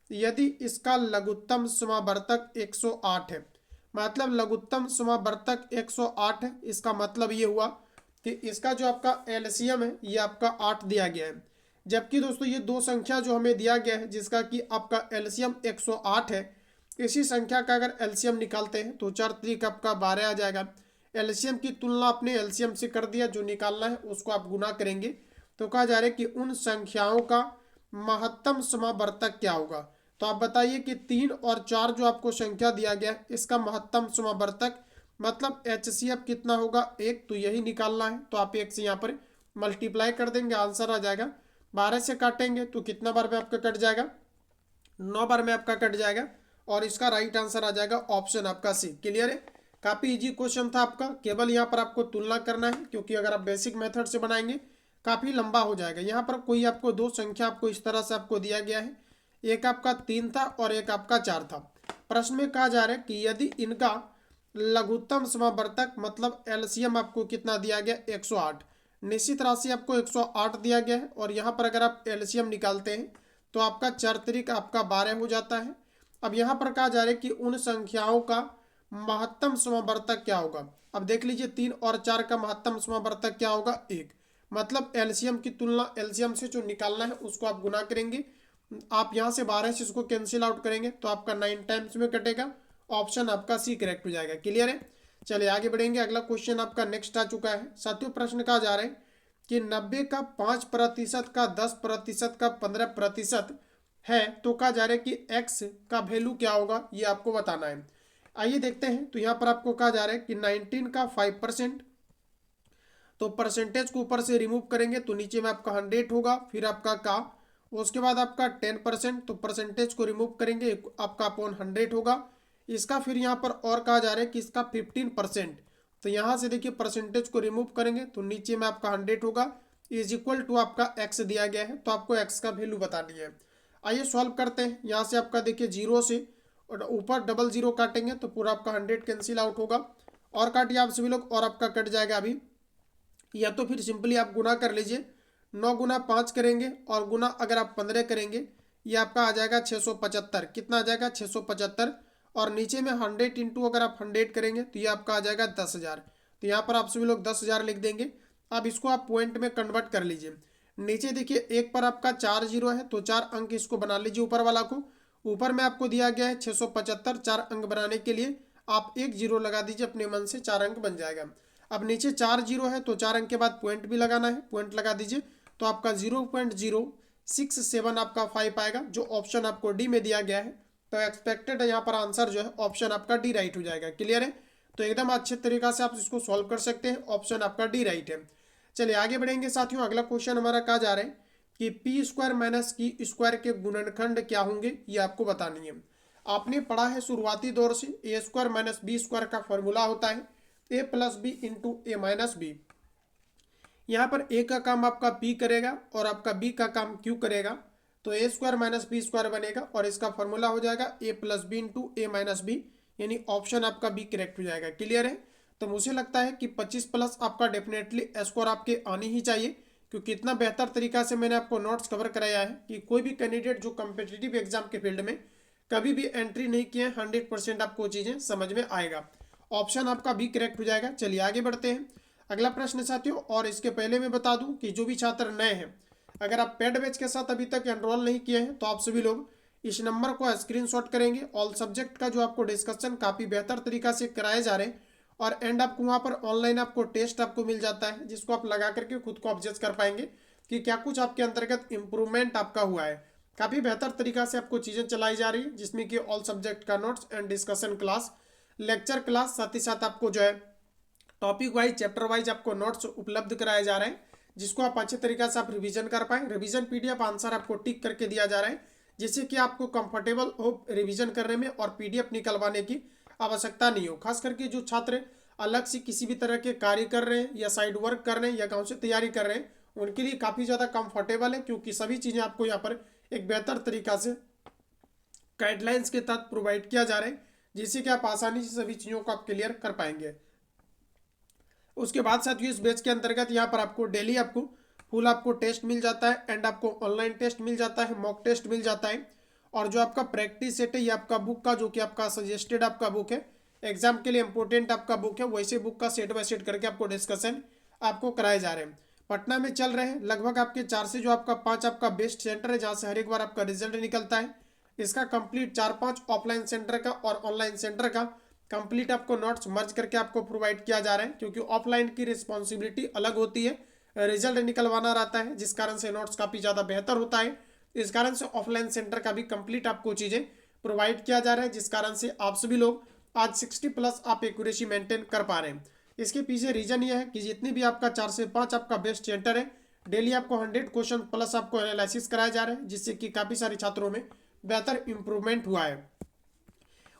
यदि इसका लघुत्तम समावर्तक 108 है। मतलब लघुत्तम समावर्तक 108 है, इसका मतलब ये हुआ कि इसका जो आपका एलसीएम है ये आपका 8 दिया गया है। जबकि दोस्तों ये दो संख्या जो हमें दिया गया है जिसका कि आपका एलसीएम 108 है, इसी संख्या का अगर एलसीएम निकालते हैं तो 4 तरीक आपका 12 आ जाएगा। एलसीएम की तुलना अपने एलसीएम से कर दिया, जो निकालना है उसको आप गुना करेंगे। तो कहा जा रहा है कि उन संख्याओं का महत्तम समावर्तक क्या होगा। तो आप बताइए कि 3 और 4 जो आपको संख्या दिया गया है इसका महत्तम समावर्तक मतलब एचसीएफ कितना होगा 1, तो यही निकालना है। तो आप 1 से यहाँ पर मल्टीप्लाई कर देंगे, आंसर आ जाएगा। 12 से काटेंगे तो कितना बार में आपका कट जाएगा, 9 बार में आपका कट जाएगा, और इसका राइट आंसर आ जाएगा ऑप्शन आपका सी। क्लियर है। काफ़ी इजी क्वेश्चन था आपका, केवल यहाँ पर आपको तुलना करना है, क्योंकि अगर आप बेसिक मेथड से बनाएंगे काफ़ी लंबा हो जाएगा। यहाँ पर कोई आपको दो संख्या आपको इस तरह से आपको दिया गया है, एक आपका 3 था और एक आपका 4 था। प्रश्न में कहा जा रहा है कि यदि इनका लघुत्तम समावर्तक मतलब एलसीएम आपको कितना दिया गया 108, निश्चित राशि आपको 108 दिया गया है, और यहाँ पर अगर आप एलसीएम निकालते हैं तो आपका 4 तरीक आपका 12 हो जाता है। अब यहाँ पर कहा जा रहा है कि उन संख्याओं का महत्तम समावर्तक क्या होगा। अब देख लीजिए 3 और 4 का महत्तम समावर्तक क्या होगा 1, मतलब एलसीएम की तुलना, एलसीएम से जो निकालना है उसको आप गुना करेंगे। आप यहाँ से 12 से इसको कैंसिल आउट करेंगे तो आपका 9 टाइम्स में कटेगा। ऑप्शन आपका सी करेक्ट हो जाएगा। क्लियर है। चलिए आगे बढ़ेंगे। अगला क्वेश्चन आपका नेक्स्ट आ चुका है। साथियों प्रश्न कहा जा रहा है कि 90 का 5% का 10% का 15% है तो कहा जा रहा है कि एक्स का वैल्यू क्या होगा, ये आपको बताना है। आइए देखते हैं। तो यहाँ पर आपको कहा जा रहा है कि 19 का 5%, तो परसेंटेज को ऊपर से रिमूव करेंगे तो नीचे में आपका 100 होगा, फिर आपका का, उसके बाद आपका 10%, तो परसेंटेज को रिमूव करेंगे आपका अपॉन 100 होगा। इसका फिर यहाँ पर और कहा जा रहा है कि इसका 15%, तो यहाँ से देखिए परसेंटेज को रिमूव करेंगे तो नीचे में आपका 100 होगा, इज इक्वल टू आपका एक्स दिया गया है, तो आपको एक्स का वैल्यू बतानी है। आइए सॉल्व करते हैं। यहाँ से आपका देखिए 0 से और ऊपर डबल 0 काटेंगे तो पूरा आपका 100 कैंसिल आउट होगा, और काटिए आप सभी लोग, और आपका कट जाएगा अभी। या तो फिर सिंपली आप गुना कर लीजिए, 9 गुना 5 करेंगे और गुना अगर आप 15 करेंगे ये आपका आ जाएगा 675। कितना आ जाएगा 675, और नीचे में 100 इंटू अगर आप 100 करेंगे तो ये आपका आ जाएगा 10,000। तो यहाँ पर आप सभी लोग 10,000 लिख देंगे। अब इसको आप पॉइंट में कन्वर्ट कर लीजिए। नीचे देखिए एक पर आपका 4 जीरो है तो 4 अंक इसको बना लीजिए ऊपर वाला को। ऊपर में आपको दिया गया है 675, 4 अंक बनाने के लिए आप 1 जीरो लगा दीजिए अपने मन से, 4 अंक बन जाएगा। अब नीचे 4 जीरो है तो 4 अंक के बाद पॉइंट भी लगाना है, पॉइंट लगा दीजिए तो आपका 0.067 आपका 5 आएगा, जो ऑप्शन आपको डी में दिया गया है। तो एक्सपेक्टेड यहाँ पर आंसर जो है ऑप्शन आपका डी राइट हो जाएगा। क्लियर है। तो एकदम अच्छे तरीका से आप इसको सॉल्व कर सकते हैं, ऑप्शन आपका डी राइट है। चलिए आगे बढ़ेंगे साथियों। अगला क्वेश्चन हमारा कहा जा रहा है कि पी स्क्वायर माइनस की स्क्वायर के गुणनखंड क्या होंगे, ये आपको बतानी है। आपने पढ़ा है शुरुआती दौर से ए स्क्वायर माइनस बी स्क्वायर का फॉर्मूला होता है ए प्लस बी इंटू ए माइनस बी। यहाँ पर ए का काम आपका पी करेगा और आपका बी का काम क्यू करेगा, तो ए स्क्वायर माइनस बी स्क्वायर बनेगा और इसका फॉर्मूला हो जाएगा ए प्लस बी इंटू ए माइनस बी, यानी ऑप्शन आपका बी करेक्ट हो जाएगा। क्लियर है। तो मुझे लगता है कि 25 प्लस आपका डेफिनेटली स्कोर आपके आनी ही चाहिए, क्योंकि इतना बेहतर तरीका से मैंने आपको नोट्स कवर कराया है कि कोई भी कैंडिडेट जो कम्पिटिटिव एग्जाम के फील्ड में कभी भी एंट्री नहीं किए 100% आपको चीज़ें समझ में आएगा। ऑप्शन आपका बी करेक्ट हो जाएगा। चलिए आगे बढ़ते हैं। अगला प्रश्न साथियों, और इसके पहले मैं बता दूं कि जो भी छात्र नए हैं, अगर आप पेड बैच के साथ अभी तक एनरोल नहीं किए हैं तो आप सभी लोग इस नंबर को स्क्रीनशॉट करेंगे। ऑल सब्जेक्ट का जो आपको डिस्कशन काफ़ी बेहतर तरीका से कराए जा रहे हैं, और एंड आपको वहाँ पर ऑनलाइन आपको टेस्ट आपको मिल जाता है, जिसको आप लगा करके खुद को ऑब्जर्व कर पाएंगे कि क्या कुछ आपके अंतर्गत इंप्रूवमेंट आपका हुआ है। काफ़ी बेहतर तरीका से आपको चीज़ें चलाई जा रही है, जिसमें कि ऑल सब्जेक्ट का notes and discussion class, lecture class, साथ ही साथ आपको जो है टॉपिक वाइज चैप्टर वाइज आपको नोट्स उपलब्ध कराए जा रहे हैं, जिसको आप अच्छे तरीके से आप रिवीजन कर पाएँ। रिवीजन पीडीएफ आंसर आपको टिक करके दिया जा रहा है, जिससे कि आपको कंफर्टेबल हो रिवीजन करने में और पीडीएफ निकलवाने की आवश्यकता नहीं हो। खास करके जो छात्र अलग से किसी भी तरह के कार्य कर रहे हैं या साइड वर्क कर रहे हैं या गाँव से तैयारी कर रहे हैं, उनके लिए काफ़ी ज़्यादा कंफर्टेबल है, क्योंकि सभी चीज़ें आपको यहाँ पर एक बेहतर तरीका से गाइडलाइंस के तहत प्रोवाइड किया जा रहा है, जिससे कि आप आसानी से सभी चीज़ों को आप क्लियर कर पाएंगे। उसके बाद साथियों इस बैच के अंतर्गत यहाँ पर आपको डेली आपको फुल आपको टेस्ट मिल जाता है, एंड आपको ऑनलाइन टेस्ट मिल जाता है, मॉक टेस्ट मिल जाता है, और जो आपका प्रैक्टिस सेट है ये आपका बुक का, जो कि आपका सजेस्टेड आपका बुक है, एग्जाम के लिए इंपॉर्टेंट आपका बुक है, वैसे बुक का सेट बाय सेट करके आपको डिस्कशन आपको कराए जा रहे हैं। पटना में चल रहे हैं लगभग आपके 4 से जो आपका 5 आपका बेस्ट सेंटर है, जहाँ से हर एक बार आपका रिजल्ट निकलता है। इसका कंप्लीट 4-5 ऑफलाइन सेंटर का और ऑनलाइन सेंटर का कंप्लीट आपको नोट्स मर्ज करके आपको प्रोवाइड किया जा रहा है, क्योंकि ऑफलाइन की रिस्पॉन्सिबिलिटी अलग होती है, रिजल्ट निकलवाना रहता है, जिस कारण से नोट्स काफ़ी ज़्यादा बेहतर होता है। इस कारण से ऑफलाइन सेंटर का भी कंप्लीट आपको चीज़ें प्रोवाइड किया जा रहा है, जिस कारण से आप सभी लोग आज 60 प्लस आप एक्यूरेसी मेंटेन कर पा रहे हैं। इसके पीछे रीजन ये है कि जितनी भी आपका 4 से 5 आपका बेस्ट सेंटर है, डेली आपको 100 क्वेश्चन प्लस आपको एनालिसिस कराया जा रहा है, जिससे कि काफ़ी सारे छात्रों में बेहतर इंप्रूवमेंट हुआ है।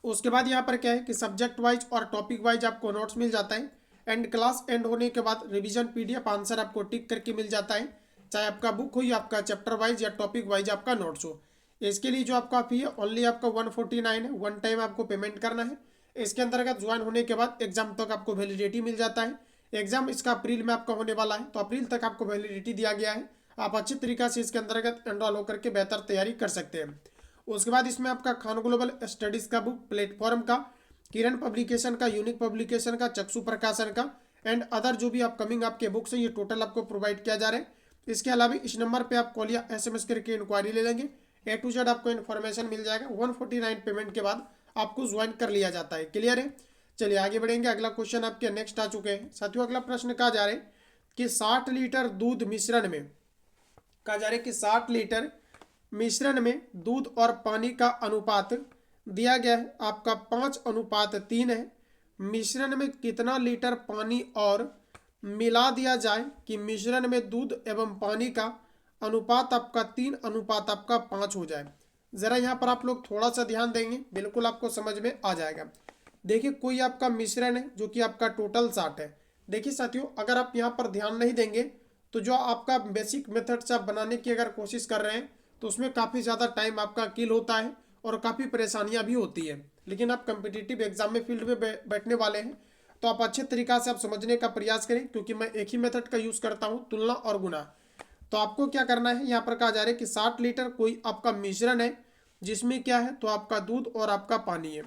उसके बाद यहाँ पर क्या है कि सब्जेक्ट वाइज और टॉपिक वाइज आपको नोट्स मिल जाता है, एंड क्लास एंड होने के बाद रिवीजन पीडीएफ आंसर आपको टिक करके मिल जाता है, चाहे आपका बुक हो या आपका चैप्टर वाइज या टॉपिक वाइज आपका नोट्स हो। इसके लिए जो आपका फी है ओनली आपका 149 है, वन टाइम आपको पेमेंट करना है। इसके अंतर्गत ज्वाइन होने के बाद एग्जाम तक आपको वैलिडिटी मिल जाता है। एग्जाम इसका अप्रैल में आपका होने वाला है, तो अप्रैल तक आपको वैलिडिटी दिया गया है। आप अच्छी तरीके से इसके अंतर्गत एनरोल होकर के बेहतर तैयारी कर सकते हैं। उसके बाद इसमें आपका खान ग्लोबल स्टडीज़ का बुक, प्लेटफॉर्म का, किरण पब्लिकेशन का, यूनिक पब्लिकेशन का, चक्षु प्रकाशन का, एंड अदर जो भी अपकमिंग आपके बुक्स हैं ये टोटल आपको प्रोवाइड किया जा रहा है। इसके अलावा इस नंबर पे आप कॉल या SMS करके इंक्वायरी ले लेंगे, A to Z आपको इन्फॉर्मेशन मिल जाएगा। 149 पेमेंट के बाद आपको ज्वाइन कर लिया जाता है। क्लियर है? चलिए आगे बढ़ेंगे। अगला क्वेश्चन आपके नेक्स्ट आ चुके हैं साथियों। अगला प्रश्न कहा जा रहा है कि 60 लीटर दूध मिश्रण में, कहा जा रहा है कि 60 लीटर मिश्रण में दूध और पानी का अनुपात दिया गया है आपका 5:3 है। मिश्रण में कितना लीटर पानी और मिला दिया जाए कि मिश्रण में दूध एवं पानी का अनुपात आपका 3:5 हो जाए। ज़रा यहाँ पर आप लोग थोड़ा सा ध्यान देंगे, बिल्कुल आपको समझ में आ जाएगा। देखिए कोई आपका मिश्रण है जो कि आपका टोटल 60 है। देखिए साथियों, अगर आप यहाँ पर ध्यान नहीं देंगे तो जो आपका बेसिक मेथड से आप बनाने की अगर कोशिश कर रहे हैं तो उसमें काफ़ी ज़्यादा टाइम आपका किल होता है और काफ़ी परेशानियाँ भी होती है। लेकिन आप कम्पिटिटिव एग्जाम में फील्ड में बैठने वाले हैं तो आप अच्छे तरीक़ा से आप समझने का प्रयास करें, क्योंकि मैं एक ही मेथड का यूज़ करता हूँ, तुलना और गुना। तो आपको क्या करना है, यहाँ पर कहा जा रहा है कि 60 लीटर कोई आपका मिश्रण है जिसमें क्या है तो आपका दूध और आपका पानी है।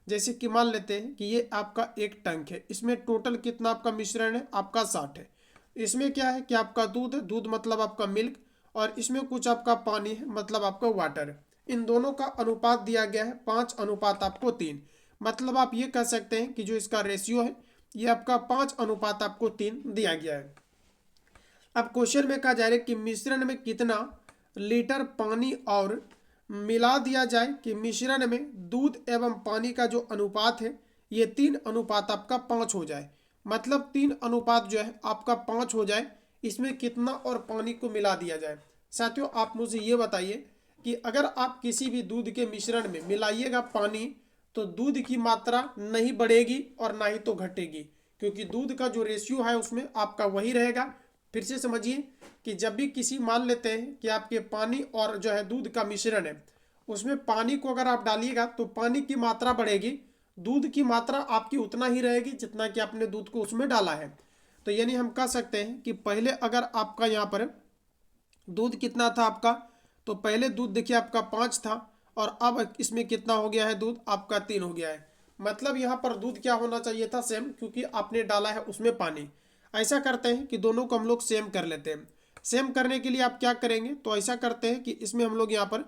जैसे कि मान लेते हैं कि ये आपका एक टैंक है, इसमें टोटल कितना आपका मिश्रण है आपका 60 है। इसमें क्या है कि आपका दूध है, दूध मतलब आपका मिल्क, और इसमें कुछ आपका पानी है मतलब आपका वाटर। इन दोनों का अनुपात दिया गया है 5:3। मतलब आप ये कह सकते हैं कि जो इसका रेशियो है ये आपका 5:3 दिया गया है। अब क्वेश्चन में कहा जा रहा है कि मिश्रण में कितना लीटर पानी और मिला दिया जाए कि मिश्रण में दूध एवं पानी का जो अनुपात है ये 3:5 हो जाए। मतलब 3 जो है आपका 5 हो जाए, इसमें कितना और पानी को मिला दिया जाए। साथियों आप मुझे ये बताइए कि अगर आप किसी भी दूध के मिश्रण में मिलाइएगा पानी तो दूध की मात्रा नहीं बढ़ेगी और ना ही तो घटेगी, क्योंकि दूध का जो रेशियो है उसमें आपका वही रहेगा। फिर से समझिए कि जब भी किसी मान लेते हैं कि आपके पानी और जो है दूध का मिश्रण है, उसमें पानी को अगर आप डालिएगा तो पानी की मात्रा बढ़ेगी, दूध की मात्रा आपकी उतना ही रहेगी जितना कि आपने दूध को उसमें डाला है। तो यानी हम कह सकते हैं कि पहले अगर आपका यहाँ पर दूध कितना था आपका, तो पहले दूध देखिए आपका 5 था और अब इसमें कितना हो गया है दूध आपका 3 हो गया है। मतलब यहाँ पर दूध क्या होना चाहिए था सेम, क्योंकि आपने डाला है उसमें पानी। ऐसा करते हैं कि दोनों को हम लोग सेम कर लेते हैं। सेम करने के लिए आप क्या करेंगे, तो ऐसा करते हैं कि इसमें हम लोग यहाँ पर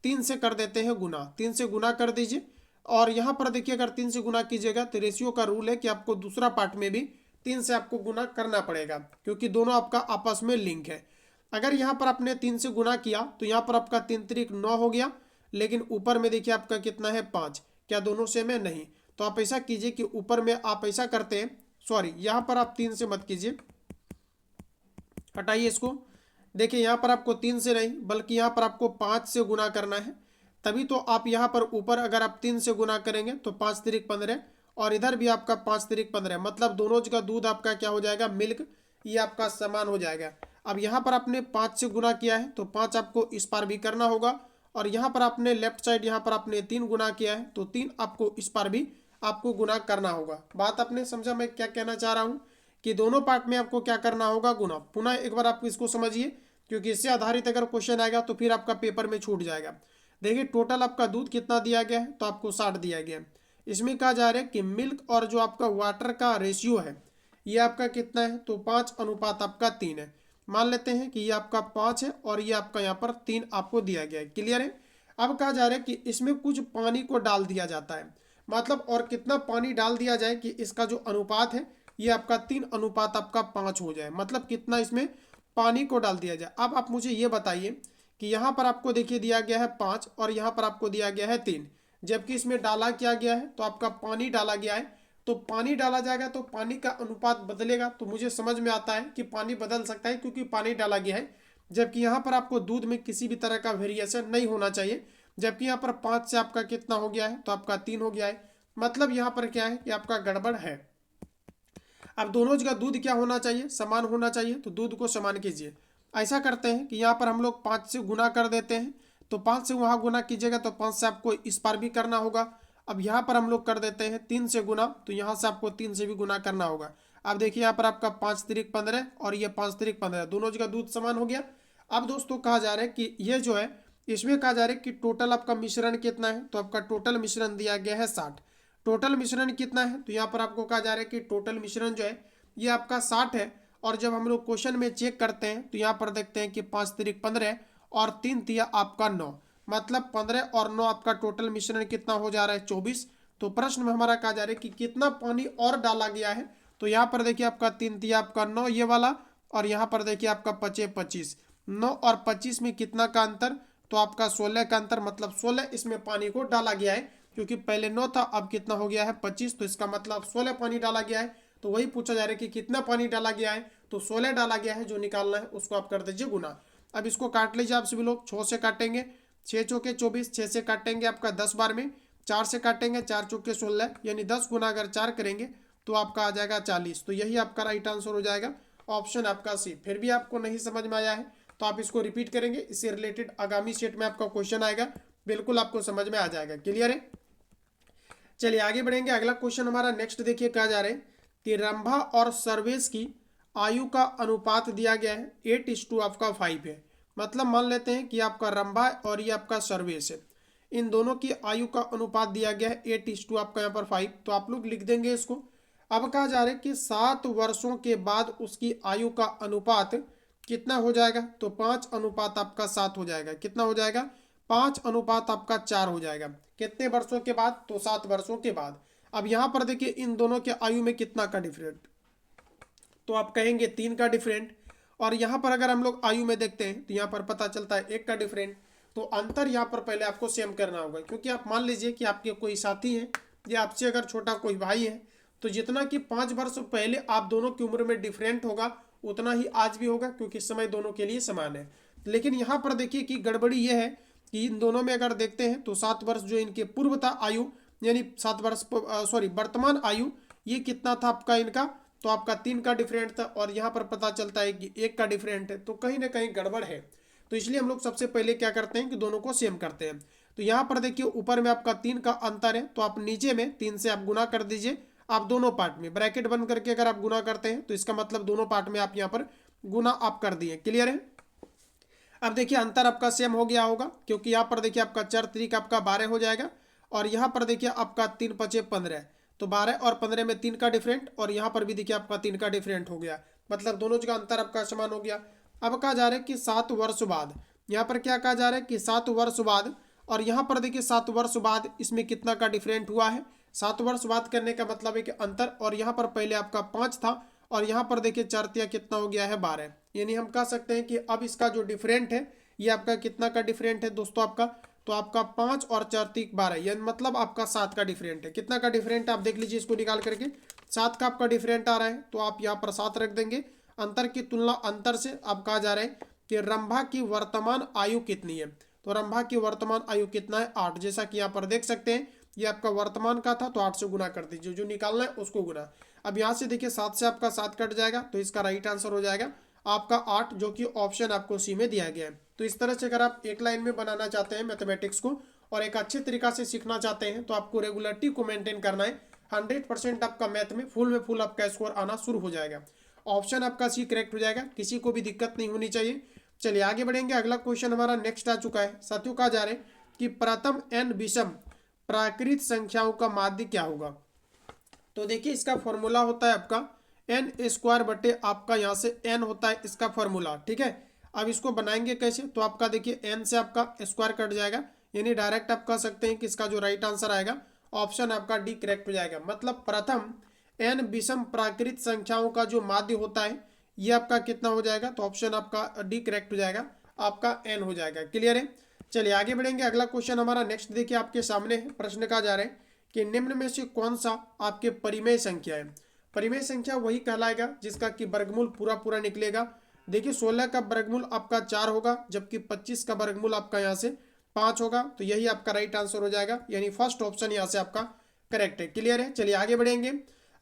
3 से कर देते हैं गुना। 3 से गुना कर दीजिए, और यहाँ पर देखिए अगर 3 से गुना कीजिएगा तो रेशियो का रूल है कि आपको दूसरा पार्ट में भी 3 से आपको गुना करना पड़ेगा, क्योंकि दोनों आपका आपस में लिंक है। अगर यहाँ पर आपने 3 से गुना किया तो यहाँ पर आपका 3 त्रिक 9 हो गया, लेकिन ऊपर में देखिए आपका कितना है 5। क्या दोनों सेम है? नहीं। तो आप ऐसा कीजिए कि ऊपर में आप ऐसा करते हैं, सॉरी यहाँ पर आप 3 से मत कीजिए, हटाइए इसको। देखिए यहाँ पर आपको 3 से नहीं बल्कि यहाँ पर आपको 5 से गुना करना है, तभी तो आप यहाँ पर ऊपर अगर आप 3 से गुना करेंगे तो 5 त्रिक 15 और इधर भी आपका 5 त्रिक 15, मतलब दोनों जगह दूध आपका क्या हो जाएगा, मिल्क, ये आपका समान हो जाएगा। अब यहाँ पर आपने 5 से गुना किया है तो 5 आपको इस पार भी करना होगा, और यहाँ पर आपने लेफ्ट साइड यहाँ पर आपने 3 गुना किया है तो 3 आपको इस पार भी आपको गुना करना होगा। बात आपने समझा मैं क्या कहना चाह रहा हूँ, कि दोनों पार्ट में आपको क्या करना होगा, गुना। पुनः एक बार आप इसको समझिए, क्योंकि इससे आधारित अगर क्वेश्चन आएगा तो फिर आपका पेपर में छूट जाएगा। देखिए टोटल आपका दूध कितना दिया गया है, तो आपको 60 दिया गया है। इसमें कहा जा रहा है कि मिल्क और जो आपका वाटर का रेशियो है ये आपका कितना है, तो 5:3 है। मान लेते हैं कि ये आपका 5 है और ये आपका यहाँ पर 3 आपको दिया गया है। क्लियर है? अब कहा जा रहा है कि इसमें कुछ पानी को डाल दिया जाता है, मतलब और कितना पानी डाल दिया जाए कि इसका जो अनुपात है ये आपका 3:5 हो जाए। मतलब कितना इसमें पानी को डाल दिया जाए। अब आप मुझे ये बताइए कि यहाँ पर आपको देखिए दिया गया है 5 और यहाँ पर आपको दिया गया है 3, जबकि इसमें डाला क्या गया है, तो आपका पानी डाला गया है। तो पानी डाला जाएगा तो पानी का अनुपात बदलेगा, तो मुझे समझ में आता है कि पानी बदल सकता है क्योंकि पानी डाला गया है। जबकि यहाँ पर आपको दूध में किसी भी तरह का वेरिएशन नहीं होना चाहिए, जबकि यहाँ पर 5 से आपका कितना हो गया है, तो आपका 3 हो गया है। मतलब यहाँ पर क्या है कि आपका गड़बड़ है। अब दोनों जगह दूध क्या होना चाहिए, समान होना चाहिए, तो दूध को समान कीजिए। ऐसा करते हैं कि यहाँ पर हम लोग 5 से गुना कर देते हैं, तो 5 से वहाँ गुना कीजिएगा तो 5 से आपको इस पार भी करना होगा। अब यहाँ पर हम लोग कर देते हैं 3 से गुना, तो यहाँ से आपको 3 से भी गुना करना होगा। अब देखिए यहाँ पर आपका 5 त्रिक 15 और ये 5 त्रिक 15, दोनों जगह दूध समान हो गया। अब दोस्तों कहा जा रहा है कि ये जो है इसमें कहा जा रहा है कि टोटल आपका मिश्रण कितना है, तो आपका टोटल मिश्रण दिया गया है 60। टोटल मिश्रण कितना है, तो यहाँ पर आपको कहा जा रहा है कि टोटल मिश्रण जो है ये आपका 60 है। और जब हम लोग क्वेश्चन में चेक करते हैं तो यहाँ पर देखते हैं कि 5 तिरिक 15 और 3 तिया आपका 9, मतलब 15 और 9 आपका टोटल मिश्रण कितना हो जा रहा है 24। तो प्रश्न में हमारा कहा जा रहा है कि कितना पानी और डाला गया है। तो यहाँ पर देखिए आपका 3 तिया आपका 9 ये वाला, और यहाँ पर देखिए आपका 25 25, 9 और 25 में कितना का अंतर, तो आपका 16 का अंतर, मतलब 16 इसमें पानी को डाला गया है, क्योंकि पहले 9 था अब कितना हो गया है 25, तो इसका मतलब 16 पानी डाला गया है। तो वही पूछा जा रहा है कि कितना पानी डाला गया है, तो 16 डाला गया है, जो निकालना है उसको आप कर दीजिए गुना। अब इसको काट लीजिए आप सभी लोग, 6 से काटेंगे, 6 चौके 24, 6 से काटेंगे आपका 10 बार में, 4 से काटेंगे 4 चौके 16, यानी 10 गुना अगर 4 करेंगे तो आपका आ जाएगा 40। तो यही आपका राइट आंसर हो जाएगा, ऑप्शन आपका सी। फिर भी आपको नहीं समझ में आया है तो आप इसको रिपीट करेंगे, इससे रिलेटेड आगामी सेट में आपका क्वेश्चन आएगा, बिल्कुल आपको समझ में आ जाएगा। क्लियर है? चलिए आगे बढ़ेंगे। अगला क्वेश्चन हमारा नेक्स्ट देखिए, कहा जा रहा है कि रंभा और सर्वेश की आयु का अनुपात दिया गया है 8:5 आपका 5 है। मतलब मान लेते हैं कि आपका रंभा और ये आपका सर्वेश है, इन दोनों की आयु का अनुपात दिया गया है 8:2 आपका यहाँ पर 5। तो आप लोग लिख देंगे इसको। अब कहा जा रहा है कि 7 वर्षों के बाद उसकी आयु का अनुपात कितना हो जाएगा, तो 5 अनुपात आपका 7 हो जाएगा। कितना हो जाएगा? 5 अनुपात आपका 4 हो जाएगा। कितने वर्षों के बाद? तो 7 वर्षों के बाद। अब यहाँ पर देखिए इन दोनों के आयु में कितना का डिफरेंट, तो आप कहेंगे 3 का डिफरेंट। और यहाँ पर अगर हम लोग आयु में देखते हैं तो यहाँ पर पता चलता है 1 का डिफरेंट। तो अंतर यहाँ पर पहले आपको सेम करना होगा, क्योंकि आप मान लीजिए कि आपके कोई साथी हैं या आपसे अगर छोटा कोई भाई है, तो जितना कि 5 वर्ष पहले आप दोनों की उम्र में डिफरेंट होगा उतना ही आज भी होगा, क्योंकि समय दोनों के लिए समान है। लेकिन यहाँ पर देखिए कि गड़बड़ी यह है कि इन दोनों में अगर देखते हैं तो 7 वर्ष जो इनके पूर्व था आयु, यानी 7 वर्ष सॉरी वर्तमान आयु, ये कितना था आपका इनका, तो आपका 3 का डिफरेंट था। और यहाँ पर पता चलता है कि 1 का डिफरेंट है, तो कहीं ना कहीं गड़बड़ है। तो इसलिए हम लोग सबसे पहले क्या करते हैं कि दोनों को सेम करते हैं। तो यहाँ पर देखिए ऊपर में आपका 3 का अंतर है, तो आप नीचे में 3 से आप गुना कर दीजिए। आप दोनों पार्ट में ब्रैकेट बंद करके अगर आप गुना करते हैं तो इसका मतलब दोनों पार्ट में आप यहाँ पर गुना आप कर दिए। क्लियर है? अब देखिए अंतर आपका सेम हो गया होगा, क्योंकि यहाँ पर देखिए आपका 4 त्रिक आपका 12 हो जाएगा, और यहाँ पर देखिए आपका 3 पचे 15, तो 12 और 15 में 3 का डिफरेंट, और यहाँ पर भी देखिए आपका 3 का डिफरेंट हो गया, मतलब दोनों जगह अंतर आपका समान हो गया। अब कहा जा रहा है कि 7 वर्ष बाद, यहाँ पर क्या कहा जा रहा है कि 7 वर्ष बाद, और यहाँ पर देखिए 7 वर्ष बाद इसमें कितना का डिफरेंट हुआ है। 7 वर्ष बाद करने का मतलब है कि अंतर, और यहाँ पर पहले आपका 5 था, और यहाँ पर देखिए 4 तिया कितना हो गया है 12, यानी हम कह सकते हैं कि अब इसका जो डिफरेंट है ये आपका कितना का डिफरेंट है दोस्तों आपका, तो आपका 5 और 4 तिक 12, यानी मतलब आपका 7 का डिफरेंट है। कितना का डिफरेंट है आप देख लीजिए इसको निकाल करके, 7 का आपका डिफरेंट आ रहा है, तो आप यहाँ पर 7 रख देंगे। अंतर की तुलना अंतर से अब कहा जा रहा है कि रंभा की वर्तमान आयु कितनी है, तो रंभा की वर्तमान आयु कितना है 8। जैसा कि यहाँ पर देख सकते हैं ये आपका वर्तमान का था, तो 8 से गुना कर दीजिए, जो निकालना है उसको गुना। अब यहाँ से देखिए 7 से आपका 7 कट जाएगा, तो इसका राइट आंसर हो जाएगा आपका 8, जो कि ऑप्शन आपको सी में दिया गया है। तो इस तरह से अगर आप एक लाइन में बनाना चाहते हैं मैथमेटिक्स को और एक अच्छे तरीका से सीखना चाहते हैं तो आपको रेगुलरिटी को मेंटेन करना है। 100% आपका मैथ में फुल आपका स्कोर आना शुरू हो जाएगा। ऑप्शन आपका सी करेक्ट हो जाएगा, किसी को भी दिक्कत नहीं होनी चाहिए। चलिए आगे बढ़ेंगे। अगला क्वेश्चन हमारा नेक्स्ट आ चुका है। साथियों कहा जा रहा है कि प्रथम n विषम प्राकृत संख्याओं का माध्य क्या होगा। तो देखिए इसका फॉर्मूला होता है आपका n² बटे आपका यहाँ से n होता है इसका फॉर्मूला, ठीक है। अब इसको बनाएंगे कैसे, तो आपका देखिए n से आपका स्क्वायर कट जाएगा, यानी डायरेक्ट आप कह सकते हैं कि इसका जो राइट आंसर आएगा ऑप्शन आपका डी करेक्ट हो जाएगा। मतलब प्रथम n विषम प्राकृत संख्याओं का जो माध्य होता है ये आपका कितना हो जाएगा, तो ऑप्शन आपका डी करेक्ट हो जाएगा, आपका n हो जाएगा। क्लियर है? चलिए आगे बढ़ेंगे। अगला क्वेश्चन हमारा नेक्स्ट देखिए आपके सामने है। प्रश्न कहा जा रहा है कि निम्न में से कौन सा आपके परिमेय संख्या है। परिमेय संख्या वही कहलाएगा जिसका कि वर्गमूल पूरा निकलेगा। देखिए 16 का वर्गमूल आपका 4 होगा, जबकि 25 का वर्गमूल आपका यहाँ से 5 होगा, तो यही आपका राइट आंसर हो जाएगा, यानी फर्स्ट ऑप्शन यहाँ से आपका करेक्ट है। क्लियर है? चलिए आगे बढ़ेंगे।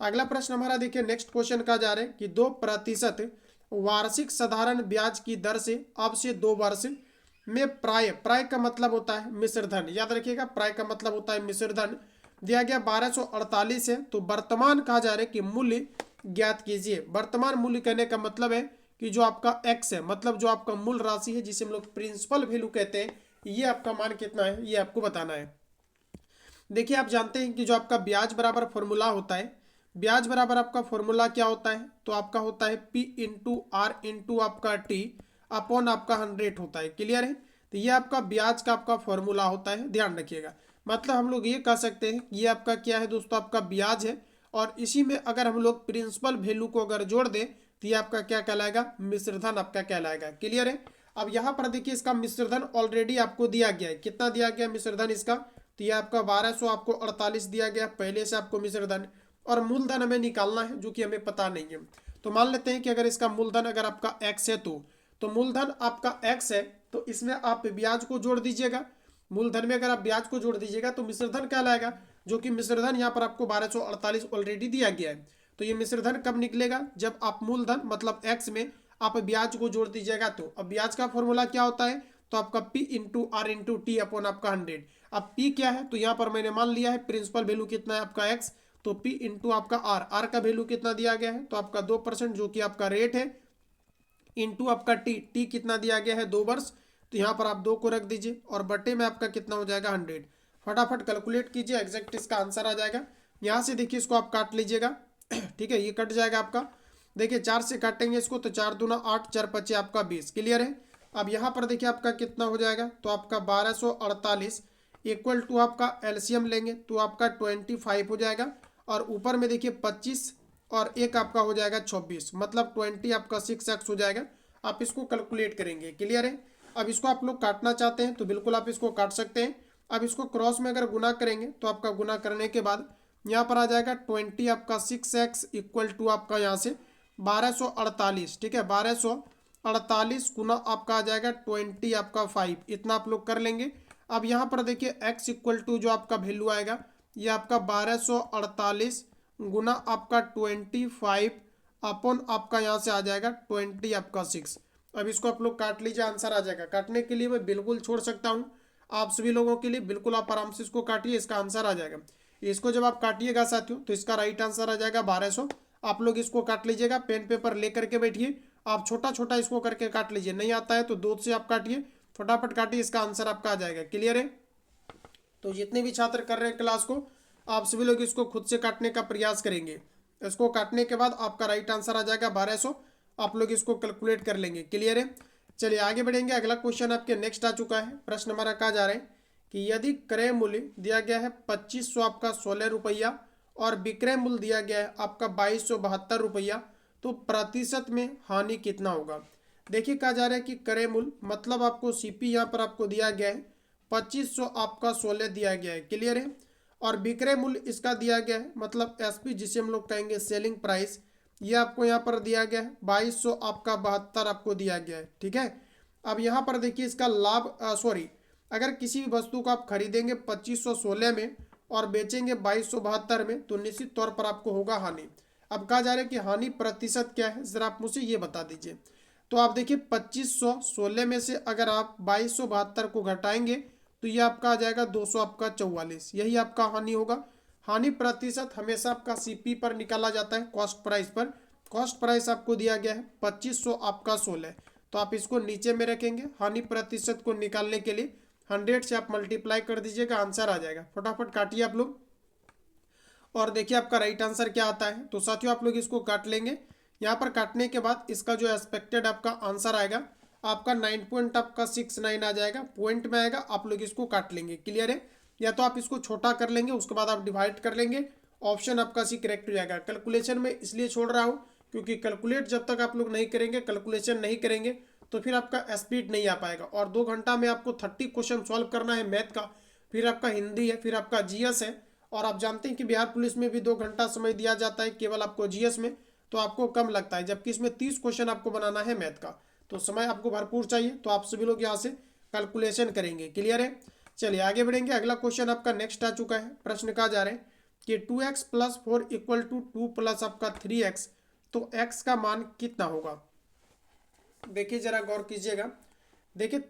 अगला प्रश्न हमारा देखिए नेक्स्ट क्वेश्चन कहा जा रहा है कि 2% वार्षिक साधारण ब्याज की दर से अब से 2 वर्ष में प्राय का मतलब होता है मिश्र धन, याद रखिएगा, प्राय का मतलब होता है मिश्र धन दिया गया 1248 है। तो वर्तमान कहा जा रहा है कि मूल्य ज्ञात कीजिए। वर्तमान मूल्य कहने का मतलब है कि जो आपका एक्स है, मतलब जो आपका मूल राशि है जिसे हम लोग प्रिंसिपल वैल्यू कहते हैं, ये आपका मान कितना है ये आपको बताना है। देखिए आप जानते हैं कि जो आपका ब्याज बराबर फॉर्मूला होता है, ब्याज बराबर आपका फॉर्मूला क्या होता है, तो आपका होता है P इंटू आर इंटू आपका टी अपॉन आपका 100 होता है। क्लियर है। तो ये आपका ब्याज का आपका फॉर्मूला होता है, ध्यान रखिएगा। मतलब हम लोग ये कह सकते हैं कि ये आपका क्या है दोस्तों, आपका ब्याज है, और इसी में अगर हम लोग प्रिंसिपल वैल्यू को अगर जोड़ दें तो ये आपका क्या कहलाएगा, मिश्रधन आपका कहलाएगा। क्लियर है। अब यहाँ पर देखिए इसका मिश्रधन ऑलरेडी आपको दिया गया है। कितना दिया गया मिश्रधन इसका, तो ये आपका 1200 आपको 48 दिया गया पहले से आपको मिश्रधन, और मूलधन हमें निकालना है जो कि हमें पता नहीं है। तो मान लेते हैं कि अगर इसका मूलधन अगर आपका x है तो मूलधन आपका x है, तो इसमें आप ब्याज को जोड़ दीजिएगा। मूलधन में अगर आप ब्याज को जोड़ दीजिएगा तो मिश्रधन कहलाएगा, जो कि मिश्रधन यहाँ पर आपको 1248 ऑलरेडी दिया गया है। तो ये मिश्रधन कब निकलेगा, जब आप मूलधन मतलब x में आप ब्याज को जोड़ दीजिएगा। तो अब ब्याज का फॉर्मूला क्या होता है, तो आपका P into R into T upon आपका 100। अब P क्या है, तो यहाँ पर मैंने मान लिया है प्रिंसिपल वैल्यू कितना है आपका x, तो P इंटू आपका आर का वैल्यू कितना दिया गया है, तो आपका 2% जो कि आपका रेट है, इंटू आपका टी कितना दिया गया है 2 वर्ष, तो यहाँ पर आप 2 को रख दीजिए और बटे में आपका कितना हो जाएगा 100। फटाफट कैलकुलेट कीजिए, एग्जैक्ट इसका आंसर आ जाएगा। यहाँ से देखिए इसको आप काट लीजिएगा, ठीक है, ये कट जाएगा आपका। देखिए 4 से काटेंगे इसको तो 4 दूना 8, 4 पचे आपका 20। क्लियर है। अब यहाँ पर देखिए आपका कितना हो जाएगा, तो आपका 1248 इक्वल टू आपका एलसीएम लेंगे तो आपका 25 हो जाएगा, और ऊपर में देखिए 25 और एक आपका हो जाएगा 26, मतलब 20 आपका 6x हो जाएगा। आप इसको कैलकुलेट करेंगे। क्लियर है। अब इसको आप लोग काटना चाहते हैं तो बिल्कुल आप इसको काट सकते हैं। अब इसको क्रॉस में अगर गुना करेंगे तो आपका गुना करने के बाद यहाँ पर आ जाएगा 20 आपका 6x इक्वल टू आपका यहाँ से 1248, ठीक है, 1248 गुना आपका आ जाएगा 20 आपका 5, इतना आप लोग कर लेंगे। अब यहाँ पर देखिए x इक्वल टू जो आपका वैल्यू आएगा ये आपका 1248 गुना आपका 25 अपॉन आपका यहाँ से आ जाएगा 20 आपका 6। अब इसको आप लोग काट लीजिए, आंसर आ जाएगा। काटने के लिए मैं बिल्कुल छोड़ सकता हूँ आप सभी लोगों के लिए, बिल्कुल आप आराम से इसको काटिए, इसका आंसर आ जाएगा। इसको जब आप काटिएगा साथियों तो इसका राइट आंसर आ जाएगा 1200। आप लोग इसको काट लीजिएगा, पेन पेपर ले करके बैठिए, आप छोटा छोटा इसको करके काट लीजिए। नहीं आता है तो 2 से आप काटिए, फटाफट काटिए, इसका आंसर आपका आ जाएगा। क्लियर है। तो जितने भी छात्र कर रहे हैं क्लास को, आप सभी लोग इसको खुद से काटने का प्रयास करेंगे। इसको काटने के बाद आपका राइट आंसर आ जाएगा 1200। आप लोग इसको कैलकुलेट कर लेंगे। क्लियर है। चलिए आगे बढ़ेंगे। अगला क्वेश्चन आपके नेक्स्ट आ चुका है। प्रश्न हमारा कहा जा रहा है कि यदि क्रय मूल्य दिया गया है 2500 आपका 16 रुपया और विक्रय मूल्य दिया गया है आपका 2272 रुपया, तो प्रतिशत में हानि कितना होगा। देखिए कहा जा रहा है कि क्रय मूल्य मतलब आपको सीपी यहाँ पर आपको दिया गया है 2500 आपका 16 दिया गया है। क्लियर है। और विक्रय मूल्य इसका दिया गया है मतलब एसपी जिसे हम लोग कहेंगे सेलिंग प्राइस, ये आपको यहाँ पर दिया गया है 2200 आपका 72 आपको दिया गया है। ठीक है। अब यहाँ पर देखिए इसका लाभ अगर किसी भी वस्तु को आप खरीदेंगे 2516 में और बेचेंगे 2272 में तो निश्चित तौर पर आपको होगा हानि। अब कहा जा रहा है कि हानि प्रतिशत क्या है, जरा आप मुझे ये बता दीजिए। तो आप देखिए 2516 में से अगर आप 2272 को घटाएंगे तो ये आपका आ जाएगा 200 आपका 44, यही आपका हानि होगा। हानि प्रतिशत हमेशा आपका सीपी पर निकाला जाता है, कॉस्ट प्राइस पर। कॉस्ट प्राइस आपको दिया गया है 2500 आपका 16, तो आप इसको नीचे में रखेंगे। हानि प्रतिशत को निकालने के लिए 100 से आप मल्टीप्लाई कर दीजिएगा, आंसर आ जाएगा। फटाफट काटिए आप लोग और देखिए आपका राइट आंसर क्या आता है। तो साथियों आप लोग इसको काट लेंगे। यहाँ पर काटने के बाद इसका जो एक्सपेक्टेड आपका आंसर आएगा आपका 9.69 आ जाएगा, पॉइंट में आएगा। आप लोग इसको काट लेंगे। क्लियर है। या तो आप इसको छोटा कर लेंगे, उसके बाद आप डिवाइड कर लेंगे, ऑप्शन आपका सी करेक्ट हो जाएगा। कैलकुलेशन में इसलिए छोड़ रहा हूँ क्योंकि कैलकुलेट जब तक आप लोग नहीं करेंगे, कैलकुलेशन नहीं करेंगे तो फिर आपका स्पीड नहीं आ पाएगा। और 2 घंटा में आपको 30 क्वेश्चन सॉल्व करना है मैथ का, फिर आपका हिंदी है, फिर आपका जीएस है। और आप जानते हैं कि बिहार पुलिस में भी 2 घंटा समय दिया जाता है केवल आपको जीएस में, तो आपको कम लगता है, जबकि इसमें 30 क्वेश्चन आपको बनाना है मैथ का, तो समय आपको भरपूर चाहिए। तो आप सभी लोग यहाँ से कैलकुलेशन करेंगे। क्लियर है। चलिए आगे बढ़ेंगे। अगला क्वेश्चन आपका नेक्स्ट आ चुका है। प्रश्न कहा जा रहा है कि 2x + 4 इक्वल टू 2 + आपका 3x, तो x का मान कितना होगा। देखिए जरा गौर कीजिएगा। देखिए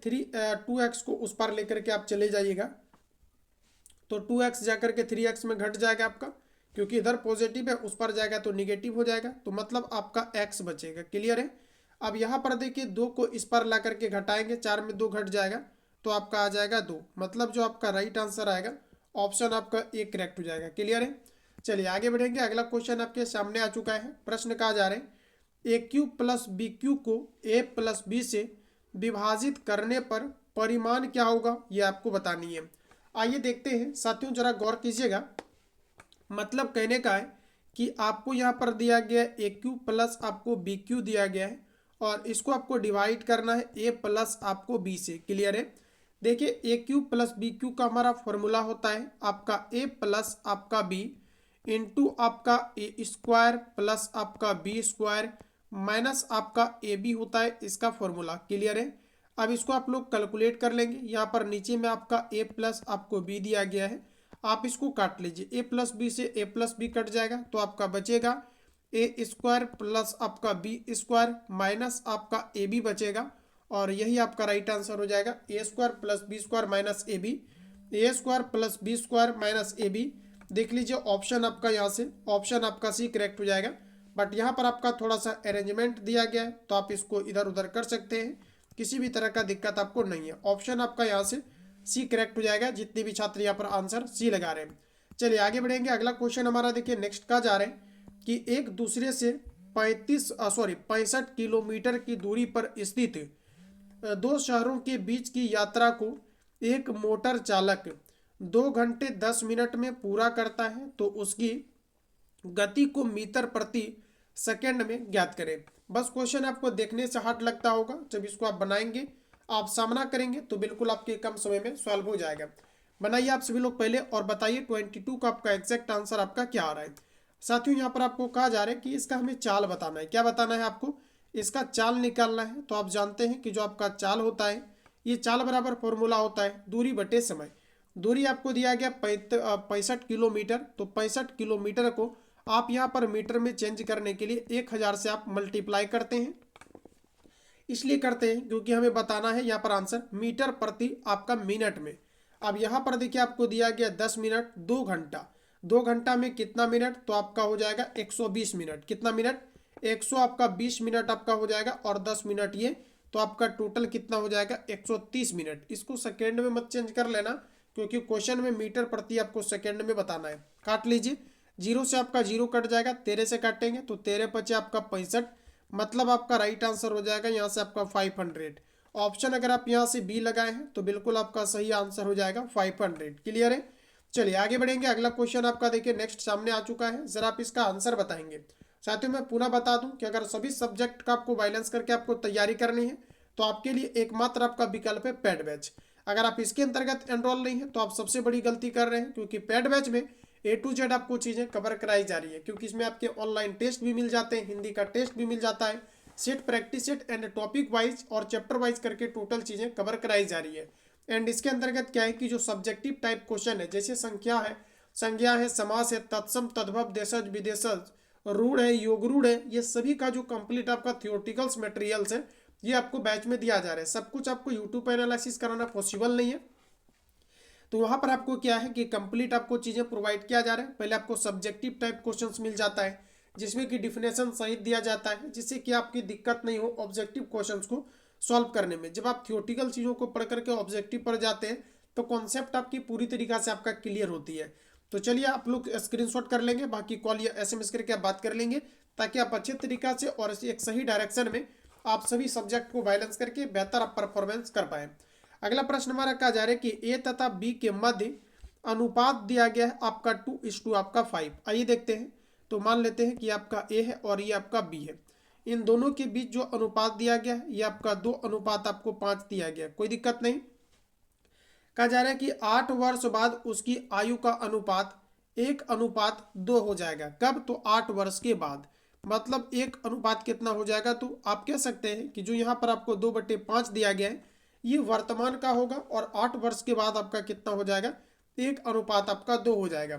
2x को उस पार लेकर के आप चले जाइएगा तो 2x जाकर के 3x में घट जाएगा आपका, क्योंकि इधर पॉजिटिव है, उस पर जाएगा तो निगेटिव हो जाएगा, तो मतलब आपका x बचेगा। क्लियर है। अब यहाँ पर देखिए 2 को इस पर ला करके घटाएंगे, 4 में 2 घट जाएगा तो आपका आ जाएगा 2, मतलब जो आपका राइट आंसर आएगा ऑप्शन आपका ए करेक्ट हो जाएगा। क्लियर है। चलिए आगे बढ़ेंगे। अगला क्वेश्चन आपके सामने आ चुका है। प्रश्न कहा जा रहे हैं ए क्यू प्लस बी क्यू को ए प्लस बी से विभाजित करने पर परिमाण क्या होगा, ये आपको बतानी है। आइए देखते हैं साथियों, जरा गौर कीजिएगा। मतलब कहने का है कि आपको यहाँ पर दिया गया ए क्यू प्लस आपको बी क्यू दिया गया है और इसको आपको डिवाइड करना है ए प्लस आपको बी से। क्लियर है। देखिए ए क्यू प्लस बी क्यू का हमारा फॉर्मूला होता है आपका ए प्लस आपका बी इंटू आपका ए स्क्वायर प्लस आपका बी स्क्वायर माइनस आपका ए बी होता है इसका फॉर्मूला। क्लियर है। अब इसको आप लोग कैलकुलेट कर लेंगे। यहाँ पर नीचे में आपका ए प्लस आपको बी दिया गया है, आप इसको काट लीजिए। ए प्लस बी से ए प्लस बी कट जाएगा तो आपका बचेगा ए स्क्वायर प्लस आपका बी स्क्वायर माइनस आपका ए बी बचेगा और यही आपका राइट आंसर हो जाएगा। A square plus B square minus A B, A square plus B square minus A B. देख लीजिए ऑप्शन आपका यहाँ से ऑप्शन आपका सी करेक्ट हो जाएगा। बट यहाँ पर आपका थोड़ा सा अरेंजमेंट दिया गया है तो आप इसको इधर उधर कर सकते हैं, किसी भी तरह का दिक्कत आपको नहीं है। ऑप्शन आपका यहाँ से सी करेक्ट हो जाएगा, जितने भी छात्र यहाँ पर आंसर सी लगा रहे हैं। चलिए आगे बढ़ेंगे। अगला क्वेश्चन हमारा देखिए नेक्स्ट का जा रहे हैं कि एक दूसरे से 65 किलोमीटर की दूरी पर स्थित दो शहरों के बीच की यात्रा को एक मोटर चालक 2 घंटे 10 मिनट में पूरा करता है तो उसकी गति को मीटर प्रति सेकंड में ज्ञात करें। बस क्वेश्चन आपको देखने से हार्ड लगता होगा, जब इसको आप बनाएंगे आप सामना करेंगे तो बिल्कुल आपके कम समय में सॉल्व हो जाएगा। बनाइए आप सभी लोग पहले और बताइए 22 का आपका एग्जैक्ट आंसर आपका क्या आ रहा है। साथियों यहाँ पर आपको कहा जा रहा है कि इसका हमें चाल बताना है। क्या बताना है आपको? इसका चाल निकालना है। तो आप जानते हैं कि जो आपका चाल होता है ये चाल बराबर फॉर्मूला होता है दूरी बटे समय। दूरी आपको दिया गया 65 किलोमीटर, तो 65 किलोमीटर को आप यहाँ पर मीटर में चेंज करने के लिए 1000 से आप मल्टीप्लाई करते हैं। इसलिए करते हैं क्योंकि हमें बताना है यहाँ पर आंसर मीटर प्रति आपका मिनट में। अब यहाँ पर देखिए आपको दिया गया 10 मिनट 2 घंटा, 2 घंटा में कितना मिनट, तो आपका हो जाएगा 120 मिनट। कितना मिनट? 100 आपका 20 मिनट आपका हो जाएगा और 10 मिनट ये, तो आपका टोटल कितना हो जाएगा 130 मिनट। इसको सेकेंड में मत चेंज कर लेना क्योंकि क्वेश्चन में मीटर प्रति आपको सेकेंड में बताना है। काट लीजिए, 0 से आपका 0 कट जाएगा, 13 से काटेंगे तो 13 बचे आपका 65, मतलब आपका राइट आंसर हो जाएगा यहाँ से आपका 500। ऑप्शन अगर आप यहाँ से बी लगाए हैं तो बिल्कुल आपका सही आंसर हो जाएगा 500। क्लियर है। चलिए आगे बढ़ेंगे। अगला क्वेश्चन आपका देखिए नेक्स्ट सामने आ चुका है, जरा आप इसका आंसर बताएंगे। साथियों मैं पुनः बता दूं कि अगर सभी सब्जेक्ट का आपको बैलेंस करके आपको तैयारी करनी है तो आपके लिए एकमात्र आपका विकल्प है पेड बैच। अगर आप इसके अंतर्गत एनरोल नहीं है तो आप सबसे बड़ी गलती कर रहे हैं, क्योंकि पेड बैच में A to Z आपको चीज़ें कवर कराई जा रही है, क्योंकि इसमें आपके ऑनलाइन टेस्ट भी मिल जाते हैं, हिंदी का टेस्ट भी मिल जाता है, set practice set and topic wise और चैप्टर वाइज करके टोटल चीज़ें कवर कराई जा रही है। एंड इसके अंतर्गत क्या है कि जो सब्जेक्टिव टाइप क्वेश्चन है, जैसे संज्ञा है, समास है, तत्सम तद्भव, देशज विदेशज, रूढ़ है, योग रूढ़ है, ये सभी का जो कंप्लीट आपका थियोरटिकल्स मटेरियल्स है ये आपको बैच में दिया जा रहा है। सब कुछ आपको यूट्यूब पर एनालिसिस कराना पॉसिबल नहीं है, तो वहाँ पर आपको क्या है कि कंप्लीट आपको चीज़ें प्रोवाइड किया जा रहा है। पहले आपको सब्जेक्टिव टाइप क्वेश्चंस मिल जाता है जिसमें कि डिफिनेशन सहित दिया जाता है, जिससे कि आपकी दिक्कत नहीं हो ऑब्जेक्टिव क्वेश्चंस को सॉल्व करने में। जब आप थियोरटिकल चीज़ों को पढ़ करके ऑब्जेक्टिव पर जाते हैं तो कॉन्सेप्ट आपकी पूरी तरीका से आपका क्लियर होती है। तो चलिए आप लोग स्क्रीनशॉट कर लेंगे, बाकी कॉल या SMS करके आप बात कर लेंगे, ताकि आप अच्छे तरीका से और एक सही डायरेक्शन में आप सभी सब्जेक्ट को बैलेंस करके बेहतर आप परफॉर्मेंस कर पाएँ। अगला प्रश्न हमारा कहा जा रहा है कि ए तथा बी के मध्य अनुपात दिया गया है आपका 2:5 आपका 5। आइए देखते हैं। तो मान लेते हैं कि आपका ए है और ये आपका बी है, इन दोनों के बीच जो अनुपात दिया गया है ये आपका 2 अनुपात आपको 5 दिया गया, कोई दिक्कत नहीं। कहा जा रहा है कि 8 वर्ष बाद उसकी आयु का अनुपात 1:2 हो जाएगा। कब? तो 8 वर्ष के बाद, मतलब 1 अनुपात कितना हो जाएगा, तो आप कह सकते हैं कि जो यहाँ पर आपको 2/5 दिया गया है ये वर्तमान का होगा और 8 वर्ष के बाद आपका कितना हो जाएगा, 1:2 आपका 2 हो जाएगा।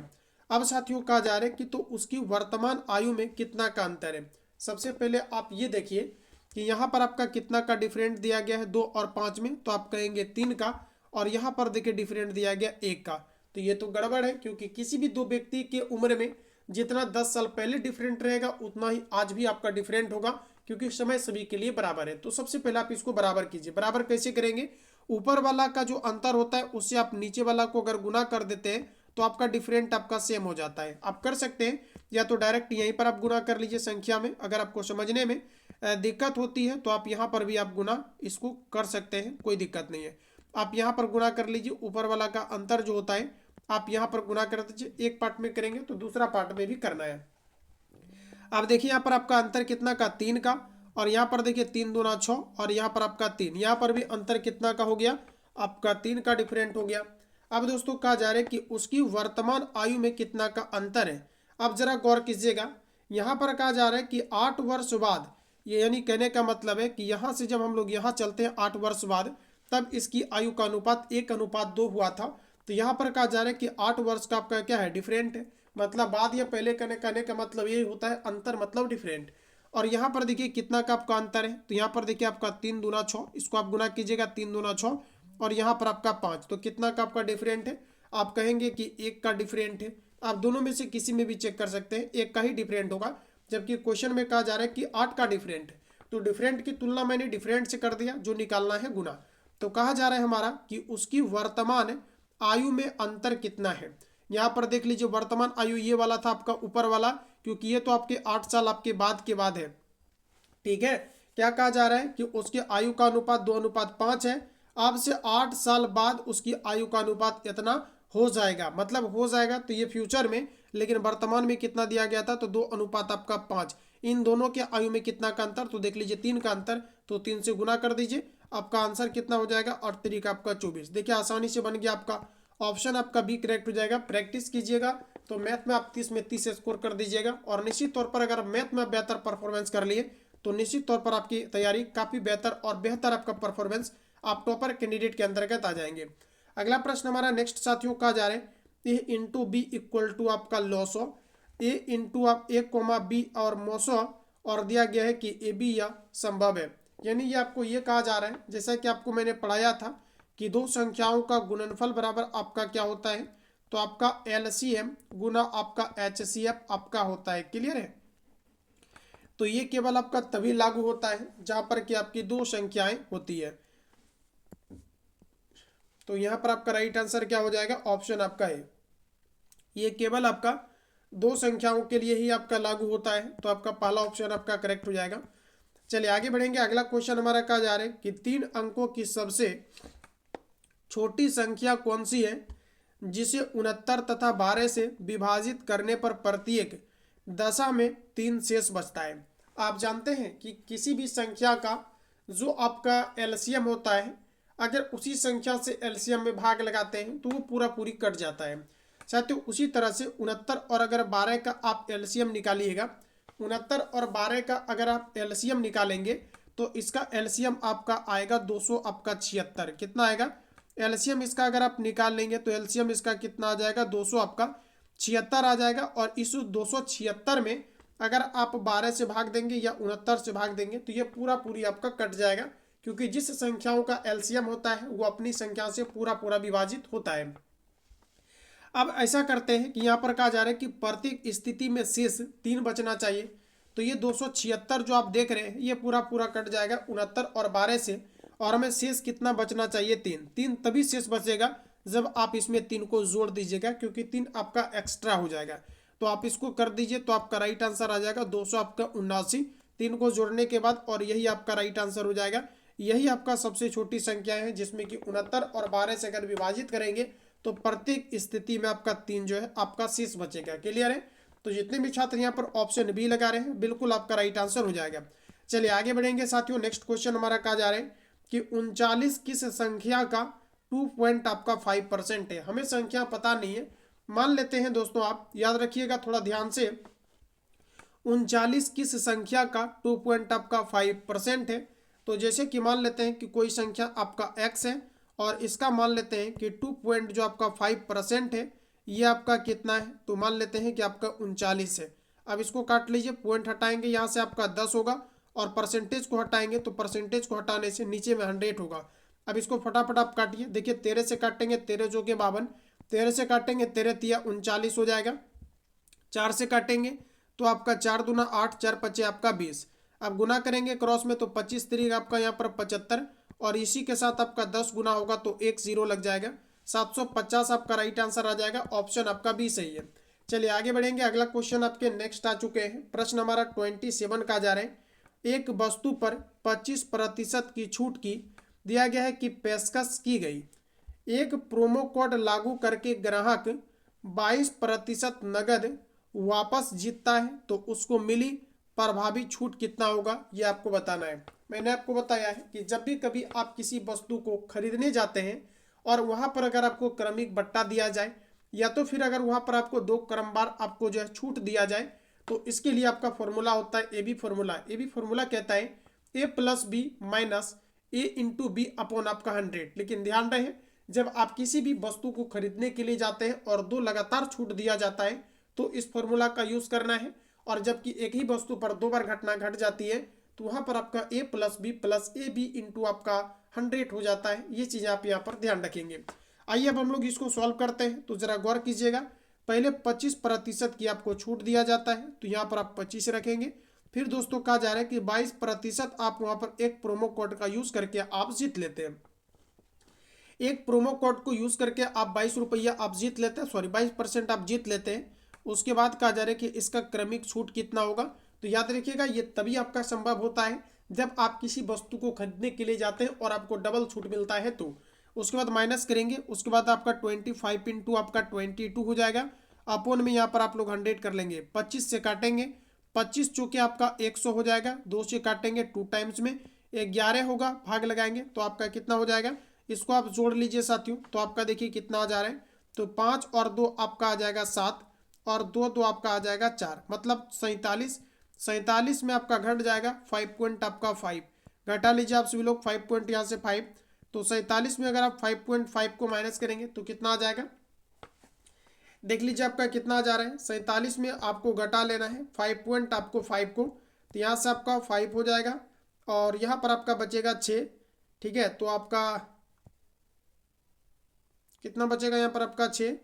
अब साथियों कहा जा रहा है कि तो उसकी वर्तमान आयु में कितना का अंतर है। सबसे पहले आप ये देखिए कि यहाँ पर आपका कितना का डिफरेंट दिया गया है 2 और 5 में, तो आप कहेंगे 3 का, और यहाँ पर देखिए डिफरेंट दिया गया 1 का। तो ये तो गड़बड़ है, क्योंकि किसी भी दो व्यक्ति के उम्र में जितना 10 साल पहले डिफरेंट रहेगा उतना ही आज भी आपका डिफरेंट होगा, क्योंकि समय सभी के लिए बराबर है। तो सबसे पहले आप इसको बराबर कीजिए। बराबर कैसे करेंगे? ऊपर वाला का जो अंतर होता है उससे आप नीचे वाला को अगर गुना कर देते हैं तो आपका डिफरेंट आपका सेम हो जाता है। आप कर सकते हैं या तो डायरेक्ट यहीं पर आप गुना कर लीजिए संख्या में, अगर आपको समझने में दिक्कत होती है तो आप यहाँ पर भी आप गुना इसको कर सकते हैं, कोई दिक्कत नहीं है। आप यहाँ पर गुना कर लीजिए, ऊपर वाला का अंतर जो होता है आप यहाँ पर गुना कर दीजिए। एक पार्ट में करेंगे तो दूसरा पार्ट में भी करना है। अब देखिए यहाँ पर आपका अंतर कितना का, 3 का, और यहाँ पर देखिए 3 दूना 6, और यहाँ पर आपका 3, यहाँ पर भी अंतर कितना का हो गया, आपका 3 का डिफरेंट हो गया। अब दोस्तों कहा जा रहा है कि उसकी वर्तमान आयु में कितना का अंतर है। अब जरा गौर कीजिएगा, यहाँ पर कहा जा रहा है कि 8 वर्ष बाद, ये यानी कहने का मतलब है कि यहाँ से जब हम लोग यहाँ चलते हैं 8 वर्ष बाद, तब इसकी आयु का अनुपात 1:2 हुआ था। तो यहाँ पर कहा जा रहा है कि 8 वर्ष का आपका क्या है, डिफरेंट है, मतलब बाद या पहले कहने का मतलब यही होता है, अंतर मतलब डिफरेंट। और यहाँ पर देखिए कितना का आपका अंतर है, तो यहाँ पर देखिए आपका 3 दूना 6, इसको आप गुना कीजिएगा 3 दूना 6, और यहाँ पर आपका 5, तो कितना का आपका डिफरेंट है, आप कहेंगे कि 1 का डिफरेंट है। आप दोनों में से किसी में भी चेक कर सकते हैं, 1 का ही डिफरेंट होगा, जबकि क्वेश्चन में कहा जा रहा है कि 8 का डिफरेंट है। तो डिफरेंट की तुलना मैंने डिफरेंट से कर दिया, जो निकालना है गुना। तो कहा जा रहा है हमारा कि उसकी वर्तमान आयु में अंतर कितना है। यहाँ पर देख लीजिए वर्तमान आयु ये वाला था आपका ऊपर वाला, क्योंकि ये तो आपके 8 साल आपके बाद है, ठीक है। क्या कहा जा रहा है कि उसके आयु का अनुपात 2:5 है। अब से 8 साल बाद उसकी आयु का अनुपात इतना हो जाएगा, मतलब हो जाएगा तो ये फ्यूचर में, लेकिन वर्तमान में कितना दिया गया था, तो 2:5। इन दोनों के आयु में कितना का अंतर, तो देख लीजिए 3 का अंतर, तो 3 से गुना कर दीजिए, आपका आंसर कितना हो जाएगा, 8 3 आपका 24। देखिए आसानी से बन गया, आपका ऑप्शन आपका बी करेक्ट हो जाएगा। प्रैक्टिस कीजिएगा तो मैथ में आप 30 में 30 स्कोर कर दीजिएगा, और निश्चित तौर पर अगर मैथ में बेहतर परफॉर्मेंस कर लिए तो निश्चित तौर पर आपकी तैयारी काफ़ी बेहतर और बेहतर आपका परफॉर्मेंस, आप टॉपर कैंडिडेट के अंतर्गत आ जाएंगे। अगला प्रश्न हमारा नेक्स्ट साथियों का जा रहा है, ए इंटू बी इक्वल टू आपका 900, ए इंटू आप ए कोमा बी और 900, और दिया गया है कि ए बी या संभव है। यानी ये आपको ये कहा जा रहा है, जैसा कि आपको मैंने पढ़ाया था कि दो संख्याओं का गुणनफल बराबर आपका क्या होता है, तो आपका एलसीएम गुना आपका एचसीएफ आपका होता है। क्लियर है। तो ये केवल आपका तभी लागू होता है जहां पर कि आपकी दो संख्याएं होती है। तो यहां पर आपका राइट आंसर क्या हो जाएगा, ऑप्शन आपका है, ये केवल आपका दो संख्याओं के लिए ही आपका लागू होता है। तो आपका पहला ऑप्शन आपका करेक्ट हो जाएगा। चलिए आगे बढ़ेंगे। अगला क्वेश्चन हमारा कहा जा रहा है कि 3 अंकों की सबसे छोटी संख्या कौन सी है जिसे 69 तथा 12 से विभाजित करने पर प्रत्येक दशा में 3 शेष बचता है। आप जानते हैं कि किसी भी संख्या का जो आपका एलसीएम होता है, अगर उसी संख्या से एलसीएम में भाग लगाते हैं तो वो पूरा पूरी कट जाता है। साथियों उसी तरह से 69 और अगर 12 का आप एलसीएम निकालिएगा, 69 और 12 का अगर आप एलसीएम निकालेंगे तो इसका एलसीएम आपका आएगा 200 आपका 76। कितना आएगा एलसीएम इसका, अगर आप निकाल लेंगे तो एलसीएम इसका कितना आ जाएगा, 200 आपका 76 आ जाएगा। और इस 276 में अगर आप 12 से भाग देंगे या 69 से भाग देंगे तो ये पूरा पूरी आपका कट जाएगा, क्योंकि जिस संख्याओं का एलसीएम होता है वो अपनी संख्या से पूरा पूरा विभाजित होता है। अब ऐसा करते हैं कि यहाँ पर कहा जा रहा है कि प्रत्येक स्थिति में शेष 3 बचना चाहिए। तो ये 276 जो आप देख रहे हैं ये पूरा पूरा कट जाएगा 69 और 12 से, और हमें शेष कितना बचना चाहिए, 3 तभी शेष बचेगा जब आप इसमें 3 को जोड़ दीजिएगा, क्योंकि 3 आपका एक्स्ट्रा हो जाएगा। तो आप इसको कर दीजिए तो आपका राइट आंसर आ जाएगा 200 आपका 79, 3 को जोड़ने के बाद, और यही आपका राइट आंसर हो जाएगा। यही आपका सबसे छोटी संख्या है जिसमें कि 69 और 12 से अगर विभाजित करेंगे तो प्रत्येक स्थिति में आपका 3 जो है आपका शेष बचेगा। क्लियर है। तो जितने भी छात्र यहाँ पर ऑप्शन बी लगा रहे हैं बिल्कुल आपका राइट आंसर हो जाएगा। चलिए आगे बढ़ेंगे साथियों। नेक्स्ट क्वेश्चन हमारा कहा जा रहा है कि 39 किस संख्या का 2.5% है। हमें संख्या पता नहीं है, मान लेते हैं दोस्तों, आप याद रखिएगा थोड़ा ध्यान से, 39 किस संख्या का 2.5% है। तो जैसे कि मान लेते हैं कि कोई संख्या आपका x है और इसका मान लेते हैं कि 2 जो आपका 5% है, ये आपका कितना है, तो मान लेते हैं कि आपका 39 है। अब इसको काट लीजिए, पॉइंट हटाएंगे यहाँ से आपका 10 होगा, और परसेंटेज को हटाएंगे तो परसेंटेज को हटाने से नीचे में 100 होगा। अब इसको फटाफट आप काटिए। देखिए 13 से काटेंगे 13 जो के 52, 13 से काटेंगे 13 तिया 39 हो जाएगा। 4 से काटेंगे तो आपका 4 दूना 8, 4 पचे आपका 20। अब गुना करेंगे क्रॉस में तो 25 3 आपका यहाँ पर 75, और इसी के साथ आपका 10 गुना होगा तो 1 0 लग जाएगा। 750 आपका राइट आंसर आ जाएगा, ऑप्शन आपका बी सही है। चलिए आगे बढ़ेंगे, अगला क्वेश्चन आपके नेक्स्ट आ चुके हैं। प्रश्न हमारा 27 का जा रहा है। एक वस्तु पर 25% की छूट की दिया गया है कि पेशकश की गई। एक प्रोमो कोड लागू करके ग्राहक 22% नगद वापस जीतता है तो उसको मिली प्रभावी छूट कितना होगा, ये आपको बताना है। मैंने आपको बताया है कि जब भी कभी आप किसी वस्तु को खरीदने जाते हैं और वहां पर अगर आपको क्रमिक बट्टा दिया जाए या तो फिर अगर वहां पर आपको 2 क्रमवार आपको जो है छूट दिया जाए, तो इसके लिए आपका फॉर्मूला होता है AB फॉर्मूला। AB फॉर्मूला कहता है A+B minus A into B upon आपका 100। लेकिन ध्यान रहे, जब आप किसी भी वस्तु को खरीदने के लिए जाते हैं और 2 लगातार छूट दिया जाता है तो इस फॉर्मूला का यूज करना है। और जबकि एक ही वस्तु पर 2 बार घटना घट जाती है तो वहां पर आपका A+B प्लस AB इंटू आपका 100 हो जाता है। ये चीजें आप यहाँ पर ध्यान रखेंगे। आइए अब हम लोग इसको सॉल्व करते हैं। तो जरा गौर कीजिएगा, पहले 25% की आपको छूट दिया जाता है तो यहाँ पर आप 25 रखेंगे। फिर दोस्तों कहा जा रहा है कि 22% आप वहां पर एक प्रोमो कोड का यूज करके आप जीत लेते हैं। एक प्रोमो कोड को यूज करके आप 22 रुपया आप जीत लेते हैं, सॉरी 22% आप जीत लेते हैं। उसके बाद कहा जा रहा है कि इसका क्रमिक छूट कितना होगा। तो याद रखिएगा, ये तभी आपका संभव होता है जब आप किसी वस्तु को खरीदने के लिए जाते हैं और आपको डबल छूट मिलता है। तो उसके बाद माइनस करेंगे, उसके बाद आपका 25 इंटू आपका 22 हो जाएगा। अपोन में यहाँ पर आप लोग 100 कर लेंगे, 25 से काटेंगे, 25 चौके आपका 100 हो जाएगा, 2 से काटेंगे 2 टाइम्स में 11 होगा, भाग लगाएंगे तो आपका कितना हो जाएगा। इसको आप जोड़ लीजिए साथियों, तो आपका देखिए कितना आ जा रहा है। तो 5 और 2 आपका आ जाएगा 7 और 2 आपका आ जाएगा 4, मतलब 47। 47 में आपका घट जाएगा 5 पॉइंट आपका 5, घटा लीजिए आप सभी लोग 5 पॉइंट यहाँ से 5। तो 47 में अगर आप 5.5 को माइनस करेंगे तो कितना आ जाएगा, देख लीजिए आपका कितना आ जा रहा है। 47 में आपको घटा लेना है 5 पॉइंट आपको 5 को, तो यहाँ से आपका 5 हो जाएगा और यहाँ पर आपका बचेगा 6। ठीक है, तो आपका कितना बचेगा यहाँ पर आपका 6,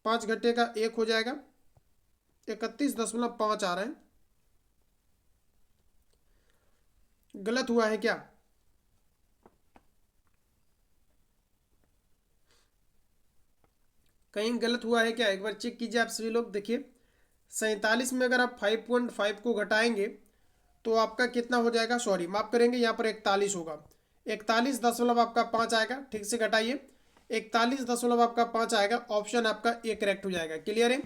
5 घटेगा 1 हो जाएगा, 31.5 आ रहा है। गलत हुआ है क्या, कहीं गलत हुआ है क्या, एक बार चेक कीजिए आप सभी लोग। देखिए 47 में अगर आप 5.5 को घटाएंगे तो आपका कितना हो जाएगा, सॉरी माफ करेंगे, यहाँ पर 41 होगा, 41 दशमलव आपका 5 आएगा। ठीक से घटाइए, 41 दशमलव आपका 5 आएगा, ऑप्शन आपका ए करेक्ट हो जाएगा। क्लियर है।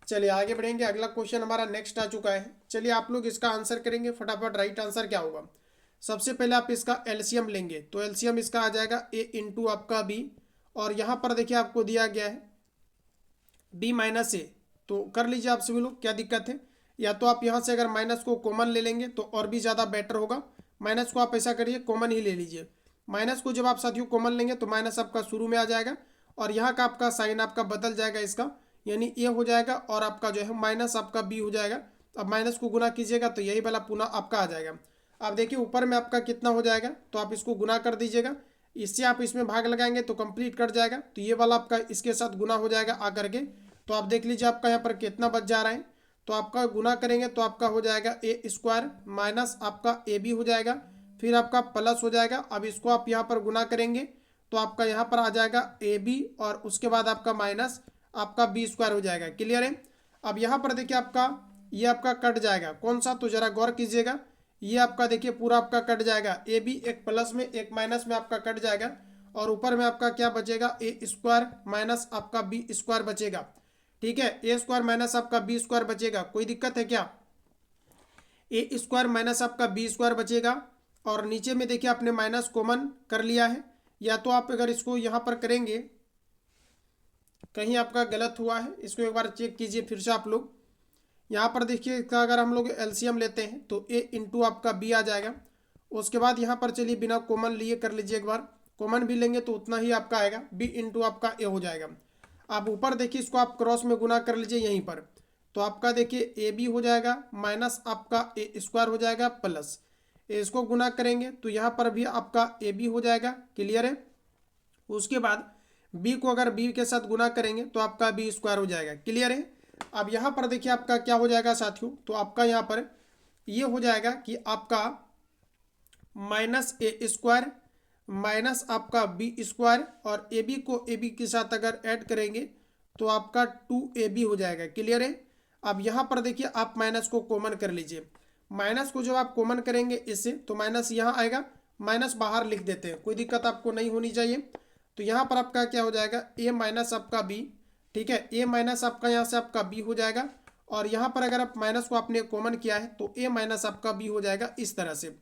चलिए आगे बढ़ेंगे, अगला क्वेश्चन हमारा नेक्स्ट आ चुका है। चलिए आप लोग इसका आंसर करेंगे फटाफट। राइट आंसर क्या होगा, सबसे पहले आप इसका एलसीएम लेंगे तो एलसीएम इसका आ जाएगा ए इंटू आपका बी, और यहाँ पर देखिए आपको दिया गया है बी माइनस ए, तो कर लीजिए आप सभी लोग, क्या दिक्कत है। या तो आप यहाँ से अगर माइनस को कॉमन ले लेंगे तो और भी ज़्यादा बेटर होगा। माइनस को आप ऐसा करिए कॉमन ही ले लीजिए। माइनस को जब आप साथियों कॉमन लेंगे तो माइनस आपका शुरू में आ जाएगा और यहाँ का आपका साइन आपका बदल जाएगा, इसका यानी ए हो जाएगा और आपका जो है माइनस आपका बी हो जाएगा। अब माइनस को गुना कीजिएगा तो यही वाला पुनः आपका आ जाएगा। अब देखिए ऊपर में आपका कितना हो जाएगा, तो आप इसको गुना कर दीजिएगा, इससे आप इसमें भाग लगाएंगे तो कंप्लीट कट जाएगा, तो ये वाला आपका इसके साथ गुना हो जाएगा आकर के। तो आप देख लीजिए आपका यहाँ पर कितना बच जा रहा है, तो आपका गुना करेंगे तो आपका हो जाएगा ए स्क्वायर माइनस आपका ए बी हो जाएगा, फिर आपका प्लस हो जाएगा। अब इसको आप यहाँ पर गुना करेंगे तो आपका यहाँ पर आ जाएगा ए बी और उसके बाद आपका माइनस आपका बी स्क्वायर हो जाएगा। क्लियर है। अब यहाँ पर देखिए आपका ये आपका कट जाएगा, कौन सा, तो जरा गौर कीजिएगा, ये आपका देखिए पूरा आपका कट जाएगा, ए बी एक प्लस में एक माइनस में आपका कट जाएगा और ऊपर में आपका क्या बचेगा, ए स्क्वायर माइनस आपका बी स्क्वायर बचेगा। ठीक है, ए स्क्वायर माइनस आपका बी स्क्वायर बचेगा, कोई दिक्कत है क्या, ए स्क्वायर माइनस आपका बी स्क्वायर बचेगा। और नीचे में देखिए आपने माइनस कॉमन कर लिया है, या तो आप अगर इसको यहाँ पर करेंगे कहीं आपका गलत हुआ है, इसको एक बार चेक कीजिए फिर से आप लोग। यहाँ पर देखिए इसका अगर हम लोग एलसीएम लेते हैं तो ए इंटू आपका बी आ जाएगा। उसके बाद यहाँ पर चलिए बिना कॉमन लिए कर लीजिए एक बार, कॉमन भी लेंगे तो उतना ही आपका आएगा, बी इंटू आपका ए हो जाएगा। आप ऊपर देखिए इसको आप क्रॉस में गुना कर लीजिए यहीं पर, तो आपका देखिए ए बी हो जाएगा माइनस आपका ए स्क्वायर हो जाएगा प्लस इसको गुना करेंगे तो यहाँ पर भी आपका ए बी हो जाएगा। क्लियर है। उसके बाद बी को अगर बी के साथ गुना करेंगे तो आपका बी स्क्वायर हो जाएगा। क्लियर है। अब यहाँ पर देखिए आपका क्या हो जाएगा साथियों, तो आपका यहाँ पर ये हो जाएगा कि आपका माइनस ए स्क्वायर माइनस आपका बी स्क्वायर और ए बी को ए बी के साथ अगर ऐड करेंगे तो आपका 2ab हो जाएगा। क्लियर है। अब यहाँ पर देखिए आप माइनस को कॉमन कर लीजिए। माइनस को जब आप कॉमन करेंगे इससे तो माइनस यहाँ आएगा, माइनस बाहर लिख देते हैं, कोई दिक्कत आपको नहीं होनी चाहिए। तो यहाँ पर आपका क्या हो जाएगा, ए माइनस आपका बी, ठीक है, ए माइनस आपका यहाँ से आपका बी हो जाएगा। और यहाँ पर अगर आप माइनस को आपने कॉमन किया है तो ए माइनस आपका बी हो जाएगा इस तरह से।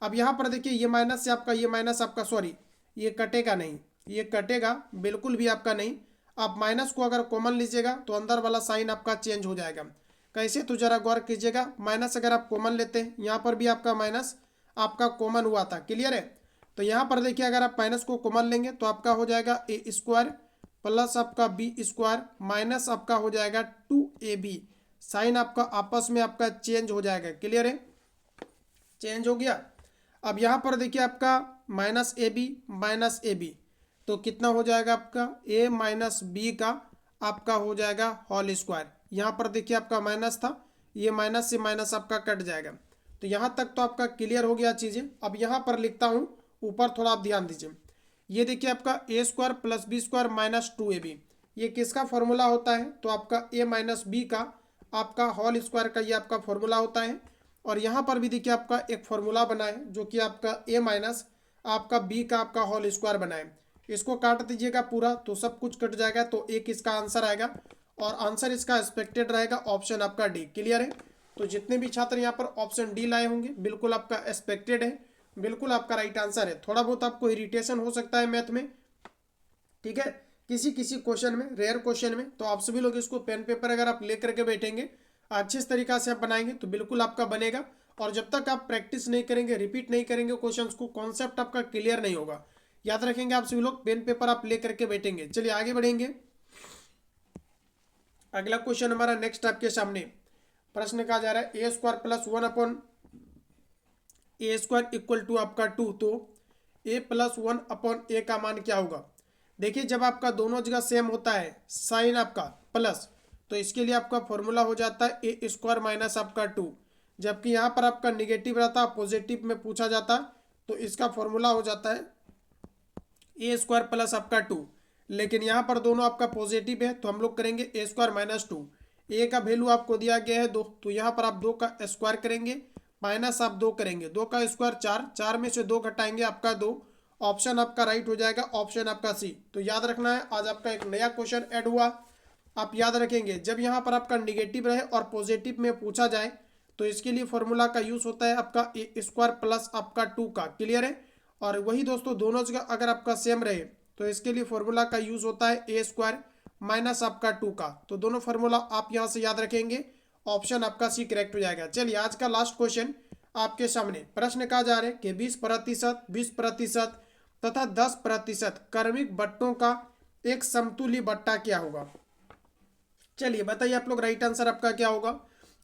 अब यहाँ पर देखिए ये माइनस से आपका ये माइनस आपका सॉरी ये कटेगा नहीं, ये कटेगा बिल्कुल भी आपका नहीं। आप माइनस को अगर कॉमन लीजिएगा तो अंदर वाला साइन आपका चेंज हो जाएगा। कैसे, तो जरा गौर कीजिएगा। माइनस अगर आप कॉमन लेते हैं, यहाँ पर भी आपका माइनस आपका कॉमन हुआ था। क्लियर है। तो यहाँ पर देखिए अगर आप माइनस को कॉमन लेंगे तो आपका हो जाएगा ए स्क्वायर प्लस आपका बी स्क्वायर माइनस आपका हो जाएगा 2ab। साइन आपका आपस में आपका चेंज हो जाएगा। क्लियर है, चेंज हो गया। अब यहाँ पर देखिए आपका माइनस ए बी तो कितना हो जाएगा आपका ए माइनस बी का आपका हो जाएगा होल स्क्वायर। यहाँ पर देखिए आपका माइनस था, ये माइनस से माइनस आपका कट जाएगा। तो यहाँ तक तो आपका क्लियर हो गया चीज़ें। अब यहाँ पर लिखता हूँ ऊपर, थोड़ा आप ध्यान दीजिए। ये देखिए आपका A square plus B square minus 2ab, ये किसका फॉर्मूला होता है, तो आपका ए माइनस बी का आपका होल स्क्वायर का ये आपका फॉर्मूला होता है। और यहाँ पर भी देखिए आपका एक फॉर्मूला बना है जो कि आपका ए माइनस आपका बी का आपका होल स्क्वायर बना है। इसको काट दीजिएगा पूरा तो सब कुछ कट जाएगा, तो एक इसका आंसर आएगा और आंसर इसका एक्सपेक्टेड रहेगा ऑप्शन आपका डी। क्लियर है। तो जितने भी छात्र यहाँ पर ऑप्शन डी लाए होंगे बिल्कुल आपका एक्सपेक्टेड है, बिल्कुल आपका राइट आंसर है। थोड़ा बहुत आपको इरिटेशन हो सकता है मैथ में, ठीक है, किसी किसी क्वेश्चन में, रेयर क्वेश्चन में, तो आप सभी लोग इसको पेन पेपर अगर आप लेकर के बैठेंगे अच्छे तरीका से आप बनाएंगे तो बिल्कुल आपका बनेगा। और जब तक आप प्रैक्टिस नहीं करेंगे, रिपीट नहीं करेंगे क्वेश्चंस को, कॉन्सेप्ट आपका क्लियर नहीं होगा। याद रखेंगे आप सभी लोग, पेन पेपर आप लेकर के बैठेंगे। चलिए आगे बढ़ेंगे। अगला क्वेश्चन हमारा नेक्स्ट आपके सामने प्रश्न कहा जा रहा है A square plus 1 upon A square equal to आपका 2, तो ए प्लस 1 अपॉन ए का मान क्या होगा। देखिए जब आपका दोनों जगह सेम होता है साइन आपका प्लस, तो इसके लिए आपका फॉर्मूला हो जाता है ए स्क्वायर माइनस आपका 2। जबकि यहाँ पर आपका निगेटिव रहता, पॉजिटिव में पूछा जाता, तो इसका फॉर्मूला हो जाता है ए स्क्वायर प्लस आपका 2। लेकिन यहाँ पर दोनों आपका पॉजिटिव है तो हम लोग करेंगे ए स्क्वायर माइनस 2। ए का वैल्यू आपको दिया गया है 2, तो यहाँ पर आप 2 का स्क्वायर करेंगे, माइनस आप 2 करेंगे, 2 का स्क्वायर 4, 4 में से 2 घटाएंगे आपका 2। ऑप्शन आपका राइट हो जाएगा, ऑप्शन आपका सी। तो याद रखना है आज आपका एक नया क्वेश्चन ऐड हुआ। आप याद रखेंगे जब यहाँ पर आपका निगेटिव रहे और पॉजिटिव में पूछा जाए तो इसके लिए फॉर्मूला का यूज होता है आपका ए स्क्वायर प्लस आपका 2 का। क्लियर है। और वही दोस्तों दोनों जगह अगर आपका सेम रहे तो इसके लिए फॉर्मूला का यूज होता है ए स्क्वायर माइनस आपका 2 का। तो दोनों फार्मूला आप यहाँ से याद रखेंगे, ऑप्शन आपका सी करेक्ट हो जाएगा। चलिए आज का लास्ट क्वेश्चन आपके सामने प्रश्न कहा जा रहा है कि 20%, 20% तथा 10% क्रमिक बट्टों का एक समतुल्य बट्टा क्या होगा। चलिए बताइए आप लोग, राइट आंसर आपका क्या होगा।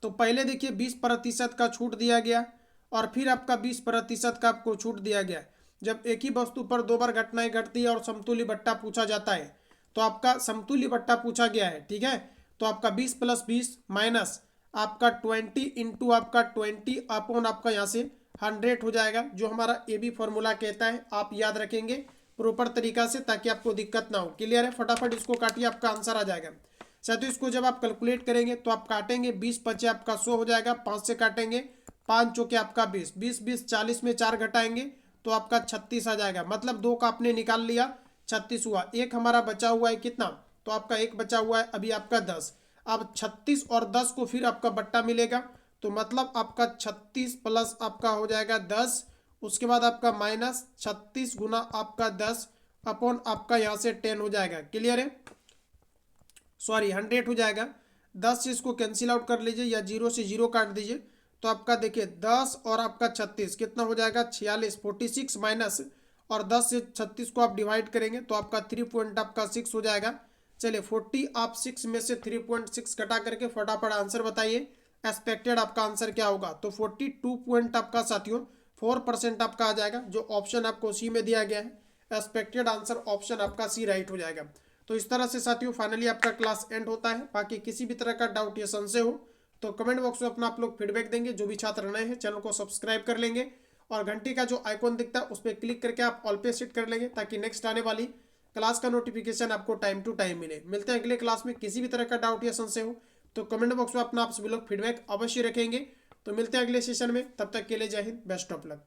तो पहले देखिए 20% का छूट दिया गया और फिर आपका 20% का आपको छूट दिया गया। जब एक ही वस्तु पर 2 बार घटनाएं घटती है और समतुल्य बट्टा पूछा जाता है तो आपका समतुल्य बट्टा पूछा गया है, ठीक है। तो आपका 20 + 20 माइनस आपका 20 इंटू आपका 20 अपॉन आपका यहाँ से 100 हो जाएगा, जो हमारा ए बी फॉर्मूला कहता है। आप याद रखेंगे प्रॉपर तरीका से ताकि आपको दिक्कत ना हो। क्लियर है। फटाफट इसको काटिए, आपका आंसर आ जाएगा। साथियों इसको जब आप कैलकुलेट करेंगे तो आप काटेंगे 20 × 5 आपका 100 हो जाएगा, 5 से काटेंगे 5 चौके आपका 20, 20 20 40 में 4 घटाएंगे तो आपका 36 आ जाएगा। मतलब 2 का आपने निकाल लिया, 36 हुआ। एक हमारा बचा हुआ है कितना, तो आपका एक बचा हुआ है अभी आपका 10। अब 36 और 10 को फिर आपका बट्टा मिलेगा, तो मतलब आपका 36 प्लस आपका हो जाएगा 10, उसके बाद आपका माइनस 36 गुना आपका 10 अपॉन आपका यहाँ से 10 हो जाएगा। क्लियर है। सॉरी 100 हो जाएगा। 10 से इसको कैंसिल आउट कर लीजिए या 0 से 0 काट दीजिए तो आपका देखिए 10 और आपका 36 कितना हो जाएगा 46, 46 माइनस और 10 से 36 को आप डिवाइड करेंगे तो आपका 3.6 हो जाएगा। चलिए 40 आप 6 में से 3.6 घटा करके फटाफट आंसर बताइए, एक्सपेक्टेड आपका आंसर क्या होगा। तो 42 पॉइंट आपका साथियों 4% आपका आ जाएगा, जो ऑप्शन आपको सी में दिया गया है। एक्सपेक्टेड आंसर ऑप्शन आपका सी राइट हो जाएगा। तो इस तरह से साथियों फाइनली आपका क्लास एंड होता है। बाकी किसी भी तरह का डाउट या संशय हो तो कमेंट बॉक्स में अपना आप लोग फीडबैक देंगे। जो भी छात्र नए हैं चैनल को सब्सक्राइब कर लेंगे और घंटी का जो आइकॉन दिखता है उस पर क्लिक करके आप ऑल पे सेट कर लेंगे, ताकि नेक्स्ट आने वाली क्लास का नोटिफिकेशन आपको टाइम टू टाइम मिले। मिलते हैं अगले क्लास में। किसी भी तरह का डाउट या संशय हो तो कमेंट बॉक्स में अपना आप सभी लोग फीडबैक अवश्य रखेंगे। तो मिलते हैं अगले सेशन में, तब तक के लिए जय हिंद, बेस्ट ऑफ लक।